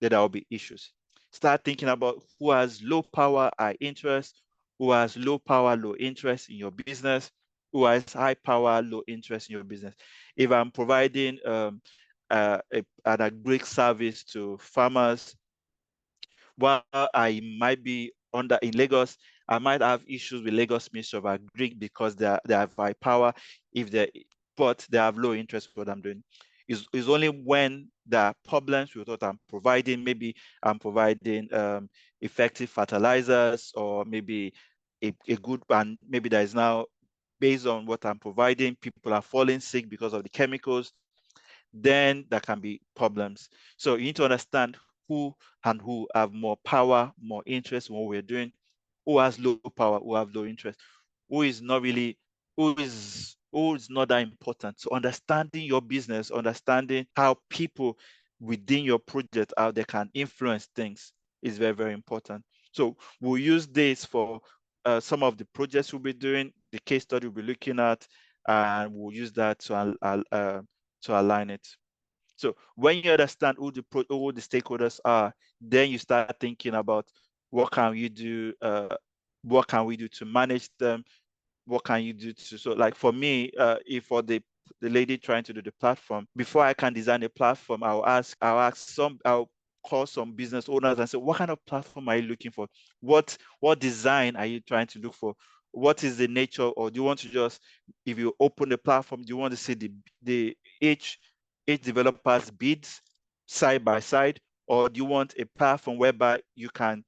B: then there will be issues. Start thinking about who has low power, high interest, who has low power, low interest in your business, who has high power, low interest in your business. If I'm providing a great service to farmers, while I might be in Lagos, I might have issues with Lagos Ministry of Agri because they have high power, but they have low interest in what I'm doing. It's only when there are problems with what I'm providing. Maybe I'm providing effective fertilizers, or maybe a good, and maybe there is now, based on what I'm providing, people are falling sick because of the chemicals, then there can be problems. So you need to understand who have more power, more interest in what we're doing, who has low power, who have low interest, who is not that important. So understanding your business, understanding how people within your project, how they can influence things, is very, very important. So we'll use this for some of the projects we'll be doing, the case study we'll be looking at, and we'll use that to align it. So when you understand who the stakeholders are, then you start thinking about what can we do to manage them, what can you do to, so like for me, if for the lady trying to do the platform, before I can design a platform, I'll call some business owners and say, what kind of platform are you looking for? What design are you trying to look for? What is the nature? Or do you want to just, if you open the platform, do you want to see the each developer's bids side by side? Or do you want a platform whereby you can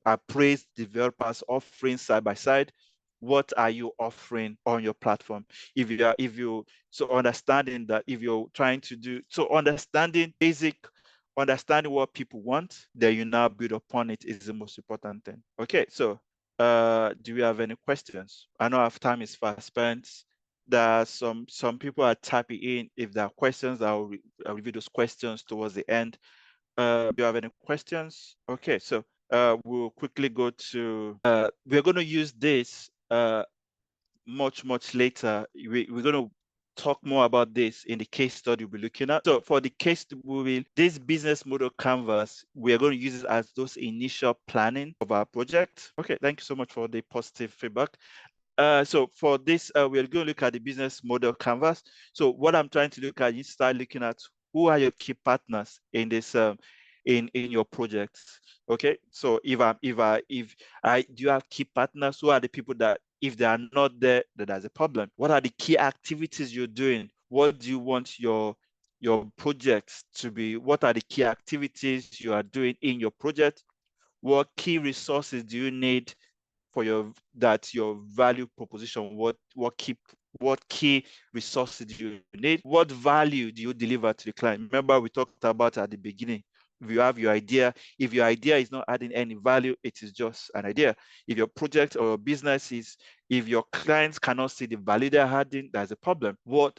B: appraise developers offering side by side? What are you offering on your platform? So understanding that, if you're trying to do, so understanding what people want, then you now build upon it, is the most important thing. Okay, so do we have any questions? I know our time is fast spent. There are some people are typing in. If there are questions, I'll review those questions towards the end. Do you have any questions? Okay, so we'll quickly go to, we're going to use this much later. We're going to talk more about this in the case study we'll be looking at. So for the case, this business model canvas, we are going to use it as those initial planning of our project. Okay, thank you so much for the positive feedback. So for this, we're going to look at the business model canvas. So what I'm trying to look at, you start looking at who are your key partners in this in your projects. Okay, so if do you have key partners? Who are the people that, if they are not there, then there's a problem? What are the key activities you're doing? What do you want your projects to be? What are the key activities you are doing in your project? What key resources do you need for your value proposition? What key resources do you need? What value do you deliver to the client? Remember, we talked about at the beginning, if you have your idea, if your idea is not adding any value, it is just an idea. If your project or your business if your clients cannot see the value they're adding, there's a problem. What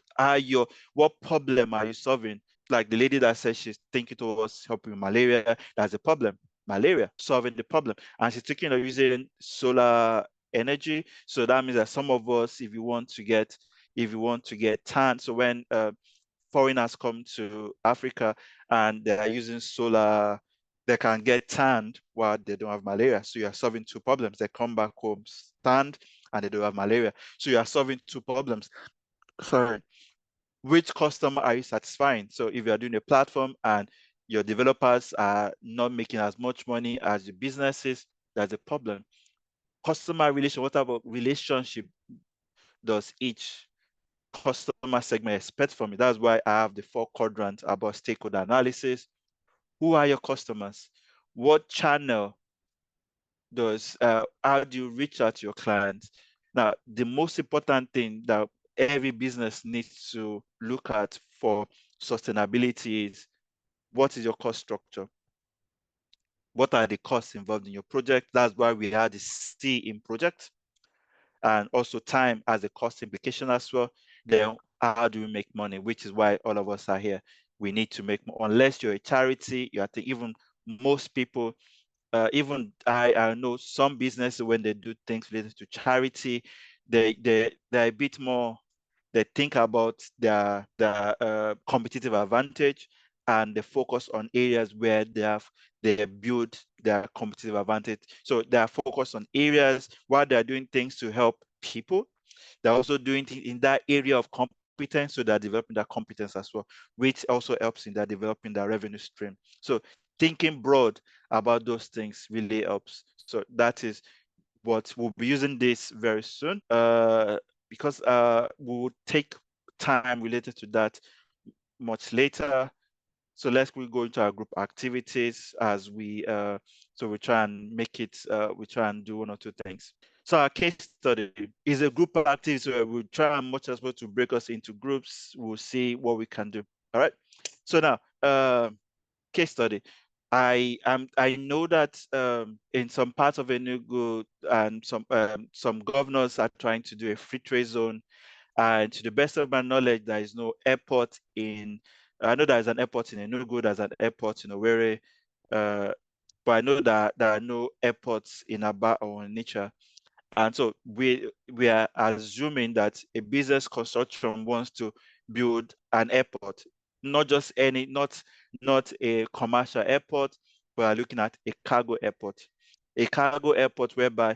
B: problem are you solving? Like the lady that says she's thinking towards helping with malaria, that's a problem. Malaria, solving the problem. And she's thinking of using solar energy. So that means that some of us, if you want to get tan, so when foreigners come to Africa and they are using solar, they can get tanned while they don't have malaria. So you are solving two problems. They come back home tanned and they don't have malaria. So you are solving two problems. Sorry. Which customer are you satisfying? So if you are doing a platform and your developers are not making as much money as your businesses, that's a problem. Customer relation, what about relationship does each customer segment expect from me? That's why I have the 4 quadrants about stakeholder analysis. Who are your customers? What channel how do you reach out to your clients? Now, the most important thing that every business needs to look at for sustainability is, what is your cost structure? What are the costs involved in your project? That's why we had the C in project. And also time as a cost implication as well. Then how do we make money? Which is why all of us are here. We need to make more. Unless you're a charity, even most people, even I know some businesses, when they do things related to charity, they're a bit more, they think about their competitive advantage, and they focus on areas where they build their competitive advantage. So they are focused on areas while they're doing things to help people. They're also doing things in that area of competence, so they're developing that competence as well, which also helps in that developing their revenue stream. So thinking broad about those things really helps. So that is what we'll be using this very soon, because we will take time related to that much later. So let's go into our group activities as we so we try and make it, we try and do one or two things. So our case study is a group activity where we'll try as much as possible to break us into groups. We'll see what we can do. All right. So now, case study. I know that in some parts of Enugu and some governors are trying to do a free trade zone, and to the best of my knowledge, there is no airport in. I know there is an airport in Enugu, there's an airport in Owerri, but I know that there are no airports in Aba or Onitsha. And so we are assuming that a business consortium wants to build an airport, not just any, not a commercial airport, but are looking at a cargo airport. A cargo airport whereby,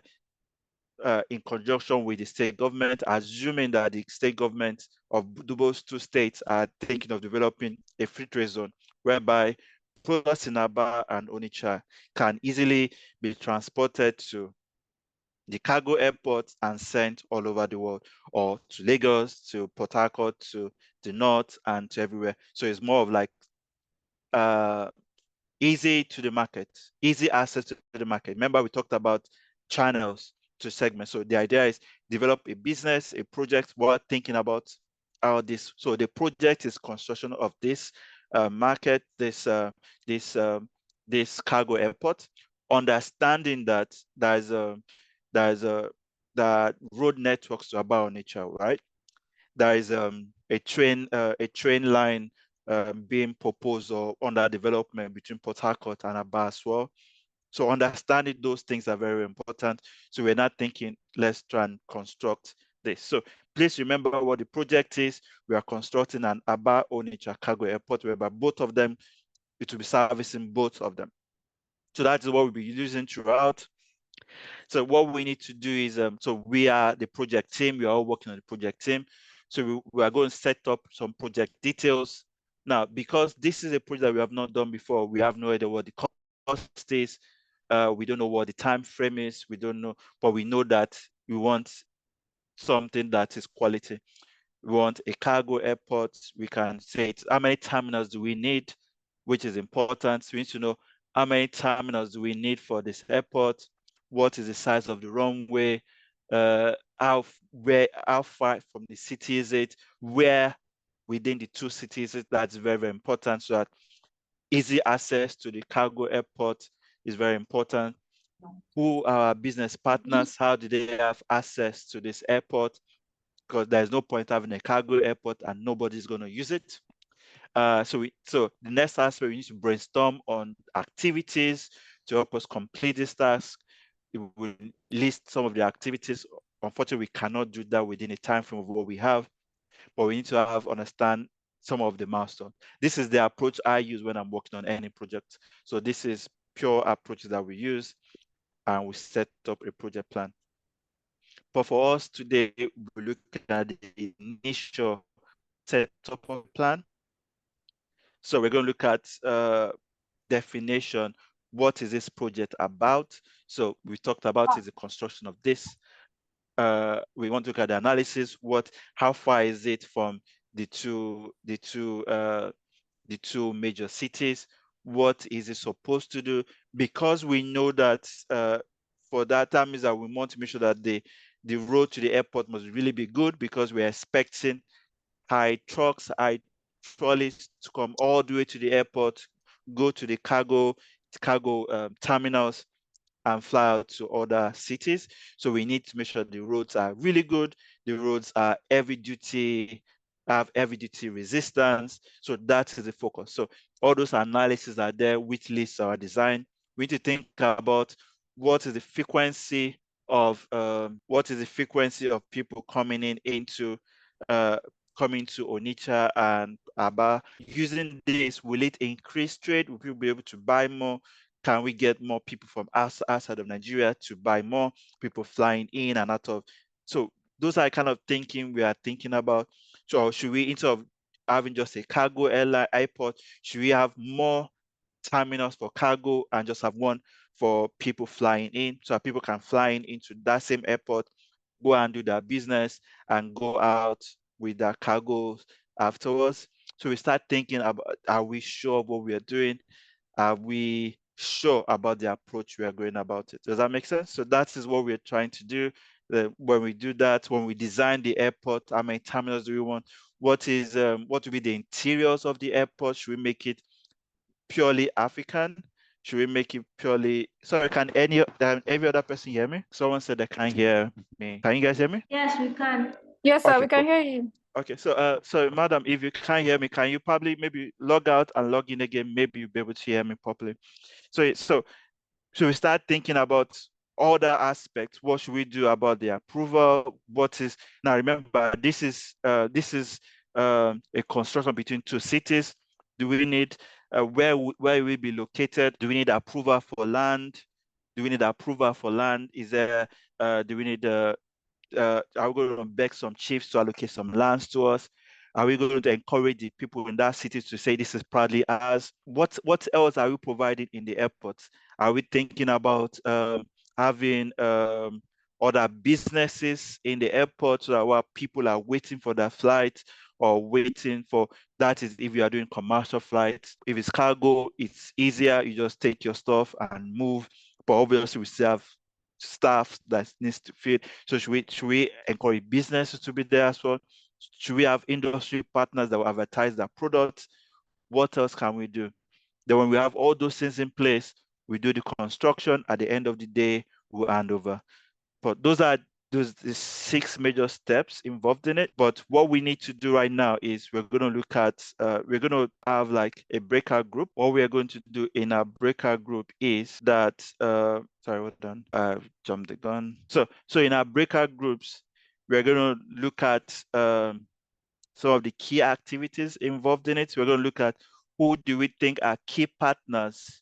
B: in conjunction with the state government, assuming that the state government of those two states are thinking of developing a free trade zone, whereby products in Aba and Onitsha can easily be transported to the cargo airports and sent all over the world, or to Lagos, to Port Harcourt, to the north, and to everywhere. So it's more of like easy to the market, easy access to the market. Remember, we talked about channels to segments. So the idea is develop a business, a project while thinking about how this. So the project is construction of this market, this cargo airport, understanding that there's the road networks to about nature, right? There is a train line being proposed or under development between Port Harcourt and Aba as well. So understanding those things are very important. So we're not thinking, let's try and construct this. So please remember what the project is. We are constructing an Aba Onitsha cargo airport, whereby both of them, it will be servicing both of them. So that is what we'll be using throughout. So what we need to do is, so we are the project team. We are all working on the project team. So we are going to set up some project details. Now, because this is a project that we have not done before, we have no idea what the cost is. We don't know what the time frame is. We don't know, but we know that we want something that is quality. We want a cargo airport. We can say it. How many terminals do we need, which is important. So we need to know how many terminals do we need for this airport. What is the size of the runway? How far from the city is it? Where within the two cities is it? That's very, very important. So that easy access to the cargo airport is very important. Who are our business partners? How do they have access to this airport? Because there's no point having a cargo airport and nobody's going to use it. So the next aspect, we need to brainstorm on activities to help us complete this task. It will list some of the activities. Unfortunately, we cannot do that within a time frame of what we have, but we need to understand some of the milestones. This is the approach I use when I'm working on any project. So this is pure approaches that we use, and we set up a project plan. But for us today, we look at the initial setup of plan. So we're going to look at definition. What is this project about? So we talked about is the construction of this. We want to look at the analysis. How far is it from the two major cities? What is it supposed to do? Because we know that for that means that we want to make sure that the road to the airport must really be good, because we're expecting high trucks, high trolleys to come all the way to the airport, go to the cargo terminals, and fly out to other cities. So we need to make sure the roads are really good. The roads are heavy duty, have heavy duty resistance. So that is the focus. So all those analyses are there, which lists our design, We need to think about what is the frequency of people coming into Onitsha and Aba. Using this, will it increase trade? Will people be able to buy more? Can we get more people from outside of Nigeria to buy more? People flying in and out of. So those are kind of thinking we are thinking about. So should we, instead of having just a cargo airline airport, should we have more terminals for cargo and just have one for people flying in, so that people can fly in into that same airport, go and do their business and go out with their cargo afterwards? So we start thinking about, are we sure of what we are doing? Are we sure about the approach we are going about it? Does that make sense? So that is what we're trying to do. When we do that, when we design the airport, how many terminals do we want? What will be the interiors of the airport? Should we make it purely African? Should we make it purely? Sorry, can every other person hear me? Someone said they can't hear me. Can you guys hear me?
A: Yes, we can.
H: Yes, sir,
B: Okay,
H: we can
B: cool.
H: hear you.
B: Okay, so madam, if you can't hear me, can you probably maybe log out and log in again? Maybe you'll be able to hear me properly. So we start thinking about other aspects. What should we do about the approval? Now remember, this is a construction between two cities. Do we need where will we be located? Do we need approval for land? Do we need approval for land? Is there do we need are we going to beg some chiefs to allocate some lands to us? Are we going to encourage the people in that city to say this is proudly ours? What else are we providing in the airports? Are we thinking about having other businesses in the airport so that while people are waiting for their flight or waiting for, that is if you are doing commercial flights. If it's cargo, it's easier. You just take your stuff and move. But obviously we still have staff that needs to feed. So should we encourage businesses to be there as well? Should we have industry partners that will advertise their products? What else can we do? Then when we have all those things in place, we do the construction. At the end of the day, we'll hand over. But those are the 6 major steps involved in it. But what we need to do right now is we're going to look at, we're going to have like a breakout group. What we are going to do in our breakout group is that, sorry, hold on, I've jumped the gun. So in our breakout groups, we're going to look at some of the key activities involved in it. We're going to look at who do we think are key partners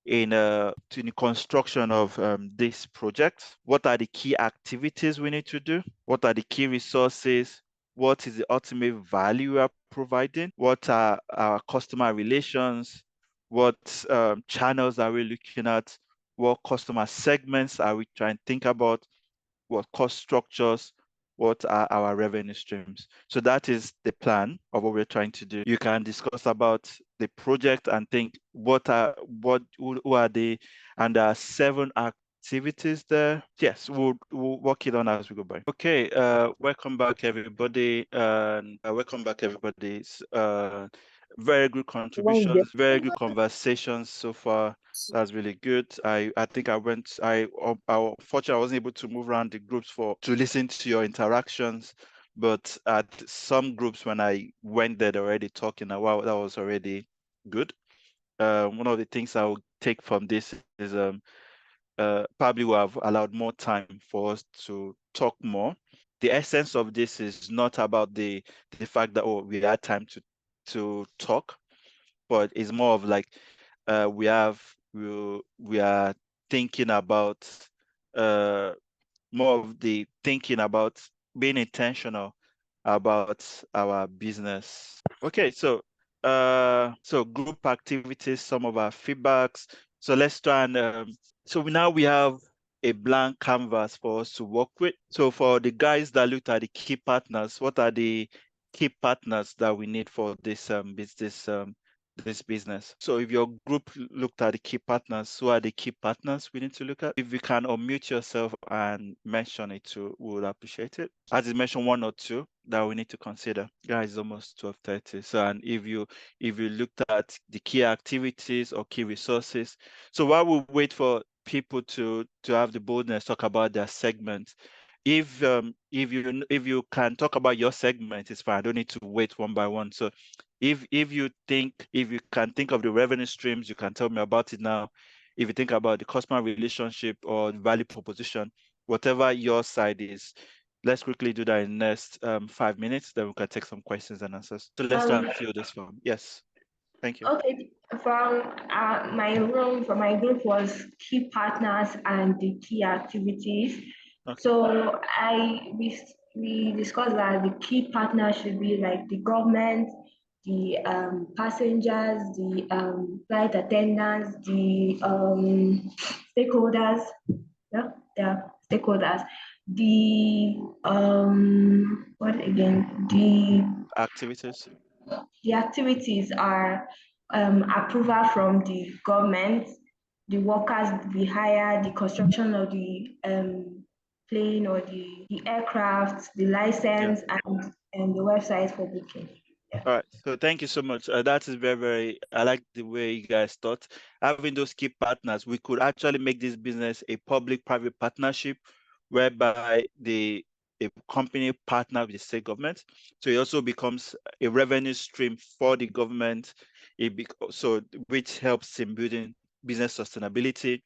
B: in the construction of this project. What are the key activities we need to do? What are the key resources? What is the ultimate value we are providing? What are our customer relations? What channels are we looking at? What customer segments are we trying to think about? What cost structures? What are our revenue streams? So that is the plan of what we're trying to do. You can discuss about the project and think who are they, and there are 7 activities there. Yes, we'll work it on as we go by. Okay, welcome back everybody, and welcome back everybody. Very good contributions, very good conversations so far. That's really good. I think unfortunately I wasn't able to move around the groups to listen to your interactions, but at some groups when I went there, they're already talking. Wow, that was already good. One of the things I will take from this is probably will have allowed more time for us to talk more. The essence of this is not about the fact that we had time to talk, but it's more of like we are thinking about more of the thinking about being intentional about our business. Okay, so group activities, some of our feedbacks. So let's try and so now we have a blank canvas for us to work with. So for the guys that looked at the key partners, what are the key partners that we need for this this business? So if your group looked at the key partners, who are the key partners we need to look at? If you can unmute yourself and mention it too, we would appreciate it. As you mentioned, 1 or 2 that we need to consider. Guys, almost 12:30. So, and if you looked at the key activities or key resources, so while we wait for people to have the boldness talk about their segment, if you can talk about your segment, it's fine. I don't need to wait one by one. So if you can think of the revenue streams, you can tell me about it now. if you think about the customer relationship or value proposition, whatever your side is. Let's quickly do that in the next 5 minutes, then we can take some questions and answers. So let's try and fill this form. Yes, thank you.
A: Okay, from my room, from my group was key partners and the key activities.
B: Okay.
A: So we discussed that the key partners should be like the government, the passengers, the flight attendants, the stakeholders. Yeah, stakeholders. The what again? The activities are approval from the government, the workers we hire, the construction of the plane or the aircraft, the license, and the website for booking. Yeah.
B: All right, so thank you so much. That is very, I like the way you guys thought. Having those key partners, we could actually make this business a public-private partnership whereby a company partner with the state government. So it also becomes a revenue stream for the government, which helps in building business sustainability.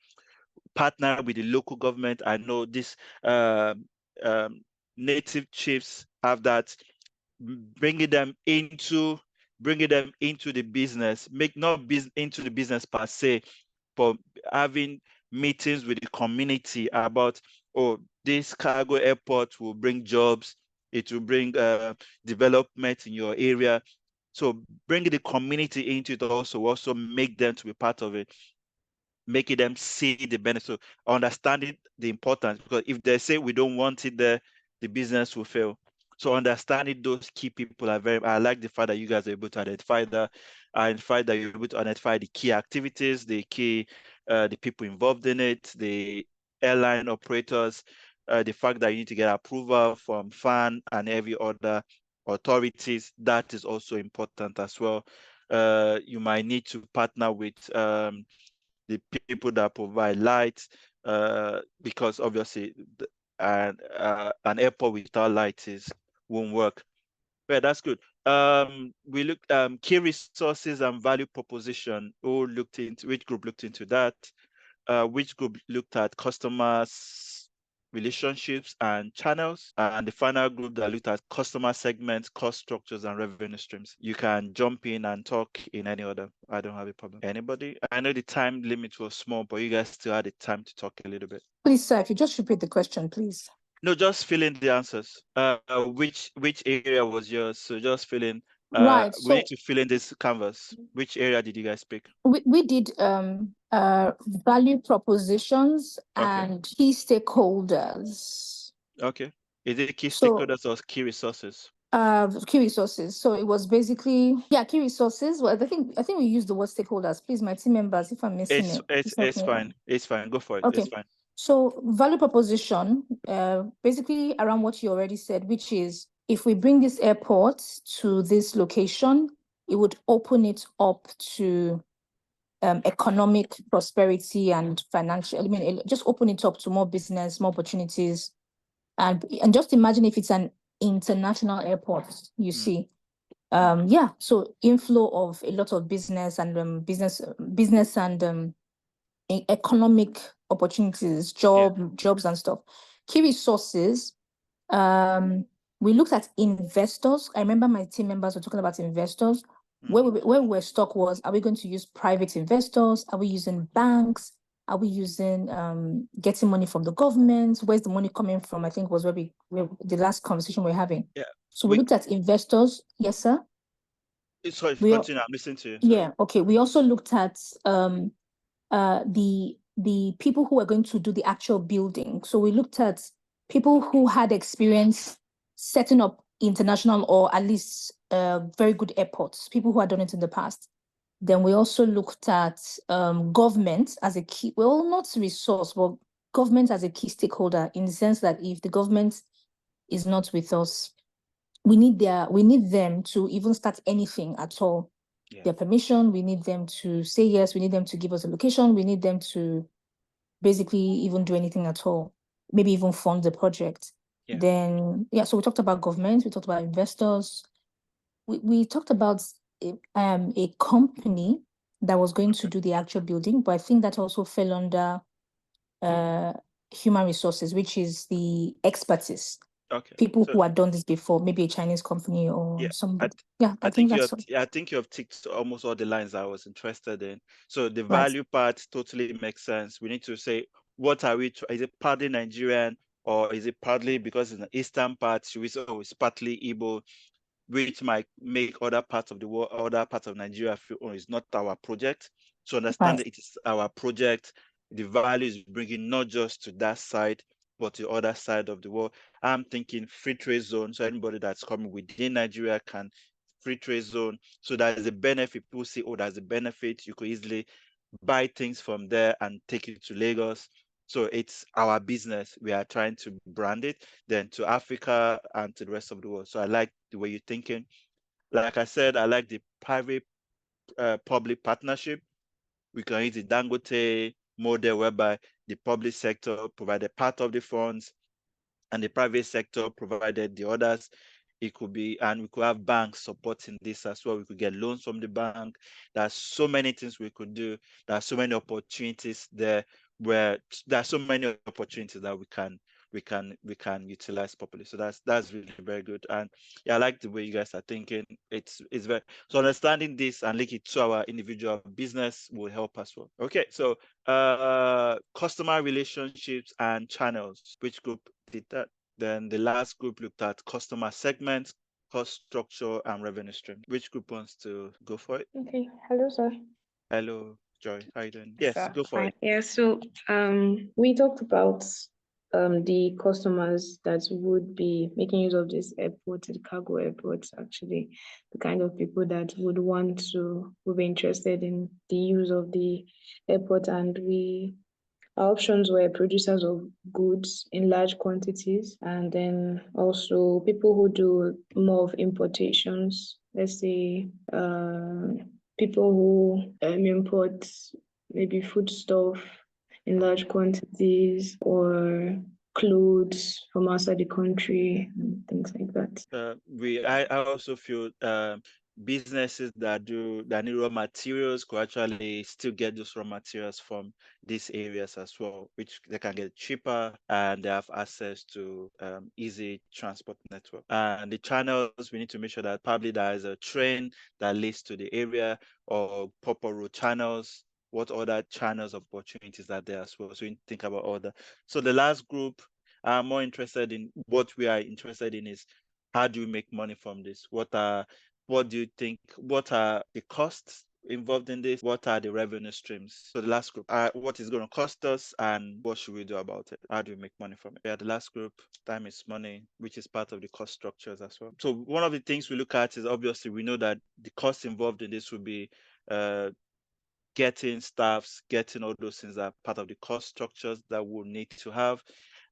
B: Partner with the local government. I know this native chiefs have that, bringing them into the business, into the business per se, but having meetings with the community about, oh, this cargo airport will bring jobs, it will bring development in your area. So bringing the community into it also make them to be part of it, making them see the benefit, so understanding the importance, because if they say we don't want it there, the business will fail. So understanding those key people I like the fact that you guys are able to identify that, you're able to identify the key activities, the people involved in it, the airline operators, the fact that you need to get approval from FAN and every other authorities. That is also important as well. You might need to partner with the people that provide lights, because obviously an airport without lights won't work. Yeah, that's good. We looked key resources and value proposition. Which group looked into that? Which group looked at customers, relationships and channels, and the final group that looked at customer segments, cost structures and revenue streams. You can jump in and talk in any order. I don't have a problem. Anybody? I know the time limit was small, but you guys still had the time to talk a little bit.
H: Please, sir, if you just repeat the question, please.
B: No, just fill in the answers. Which area was yours? So just fill in.
H: Right.
B: We need to fill in this canvas. Which area did you guys pick?
H: We did value propositions and key stakeholders.
B: Okay. Is it key stakeholders or key resources?
H: Key resources. So it was basically, key resources. Well, I think we used the word stakeholders. Please, my team members, if I'm missing
B: it's fine. It's fine. Go for it.
H: Okay.
B: It's fine.
H: So value proposition, basically around what you already said, which is if we bring this airport to this location, it would open it up to economic prosperity and financial. Just open it up to more business, more opportunities, and just imagine if it's an international airport. You see, so inflow of a lot of business and business and economic opportunities, jobs and stuff. Key resources. We looked at investors. I remember my team members were talking about investors. Where we were stuck was, are we going to use private investors? Are we using banks? Are we using getting money from the government? Where's the money coming from? I think was where the last conversation we're having. Yeah. So we looked at investors. Yes, sir.
B: Sorry, continue. I'm listening to you. Sorry.
H: Yeah. Okay. We also looked at the people who are going to do the actual building. So we looked at people who had experience setting up international or at least very good airports, people who had done it in the past. Then we also looked at government as a key, well, not resource, but government as a key stakeholder, in the sense that if the government is not with us, we need them to even start anything at all. Their permission, we need them to say yes, we need them to give us a location, we need them to basically even do anything at all, maybe even fund the project. Then so we talked about government, we talked about investors, we talked about a company that was going to do the actual building, but I think that also fell under human resources, which is the expertise.
B: Okay.
H: People
B: So
H: who had done this before, maybe a Chinese company or
B: yeah,
H: somebody.
B: I think you have
H: that's
B: I think you have ticked almost all the lines I was interested in. So the
H: right.
B: value part totally makes sense. We need to say, what are we? Is it partly Nigerian, or is it partly because in the eastern part? Should we say, oh, it's partly Igbo, which might make other parts of the world, other parts of Nigeria feel, oh, it's not our project. So understand
H: Right.
B: that it is our project. The value is bringing not just to that side, but the other side of the world. I'm thinking free trade zone. So anybody that's coming within Nigeria can free trade zone. So there's a benefit. People see, oh, there's a benefit. You could easily buy things from there and take it to Lagos. So it's our business. We are trying to brand it then to Africa and to the rest of the world. So I like the way you're thinking. Like I said, I like the private public partnership. We can use the Dangote model whereby the public sector provided part of the funds and the private sector provided the others. It could be, and we could have banks supporting this as well. We could get loans from the bank. There's so many things we could do. There are so many opportunities there where there are so many opportunities that we can utilize properly. So that's really very good. And yeah, I like the way you guys are thinking. It's very, so understanding this and link it to our individual business will help as well. Okay, so customer relationships and channels. Which group did that? Then the last group looked at customer segments, cost structure, and revenue stream. Which group wants to go for it?
G: Okay, hello, sir.
B: Hello, Joy. How you doing?
G: Yes,
B: Yes,
G: sir.
B: go for
G: Fine.
B: it.
G: Yeah, so we talked about the customers that would be making use of this airport, the cargo airports, actually, the kind of people that would be interested in the use of the airport, and our options were producers of goods in large quantities, and then also people who do more of importations. Let's say people who import maybe foodstuff in large quantities or clothes from outside the country and things like that.
B: I also feel businesses that need raw materials could actually still get those raw materials from these areas as well, which they can get cheaper and they have access to easy transport network. And the channels, we need to make sure that probably there is a train that leads to the area or proper road channels. What other channels of opportunities are there as well? So you think about all that. So the last group, I'm more interested in what we are interested in is how do we make money from this? What do you think? What are the costs involved in this? What are the revenue streams? So the last group, what is going to cost us and what should we do about it? How do we make money from it? Yeah, the last group, time is money, which is part of the cost structures as well. So one of the things we look at is obviously we know that the costs involved in this will be getting staffs, getting all those things that are part of the cost structures that we'll need to have.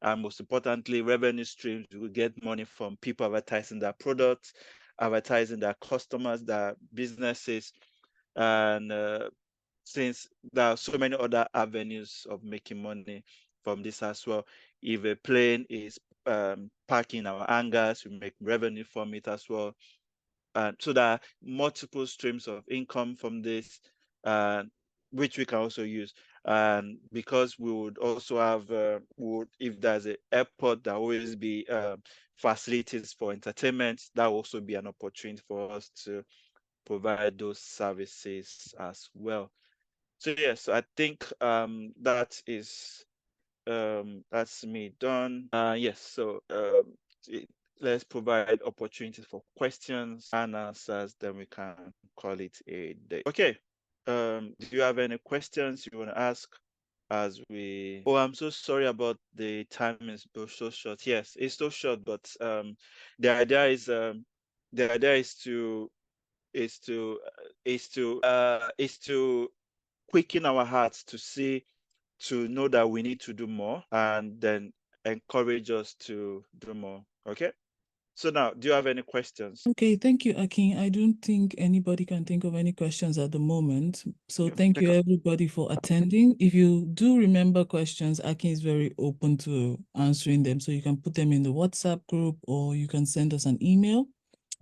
B: And most importantly, revenue streams. We will get money from people advertising their products, advertising their customers, their businesses. And since there are so many other avenues of making money from this as well, if a plane is parking our hangars, we make revenue from it as well. So there are multiple streams of income from this, which we can also use. And because we would also have, if there's an airport, there will always be facilities for entertainment. That will also be an opportunity for us to provide those services as well. So yes, I think that is that's me done. Yes, so let's provide opportunities for questions and answers, then we can call it a day. Okay. Do you have any questions you want to ask as we? Oh, I'm so sorry about the time is so short. Yes, it's so short, but the idea is to quicken our hearts to know that we need to do more and then encourage us to do more. Okay. So now, do you have any questions?
I: Okay, thank you, Akin. I don't think anybody can think of any questions at the moment. So
B: Okay,
I: thank you everybody for attending. If you do remember questions, Akin is very open to answering them. So you can put them in the WhatsApp group or you can send us an email.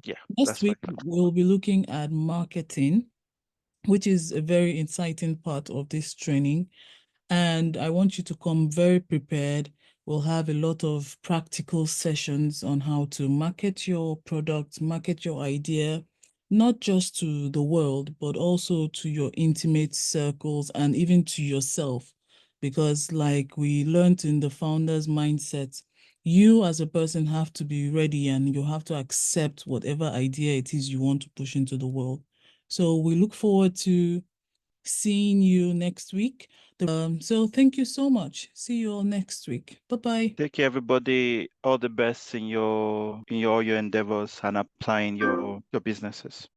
B: Yeah,
I: Next
B: that's
I: week,
B: fine.
I: we'll be looking at marketing. which is a very exciting part of this training. And I want you to come very prepared. We'll have a lot of practical sessions on how to market your product, market your idea, not just to the world, but also to your intimate circles and even to yourself. Because like we learned in the founder's mindset, you as a person have to be ready and you have to accept whatever idea it is you want to push into the world. So we look forward to seeing you next week. So thank you so much. See you all next week. Bye-bye.
B: Take care, everybody. All the best in your endeavors and applying your businesses.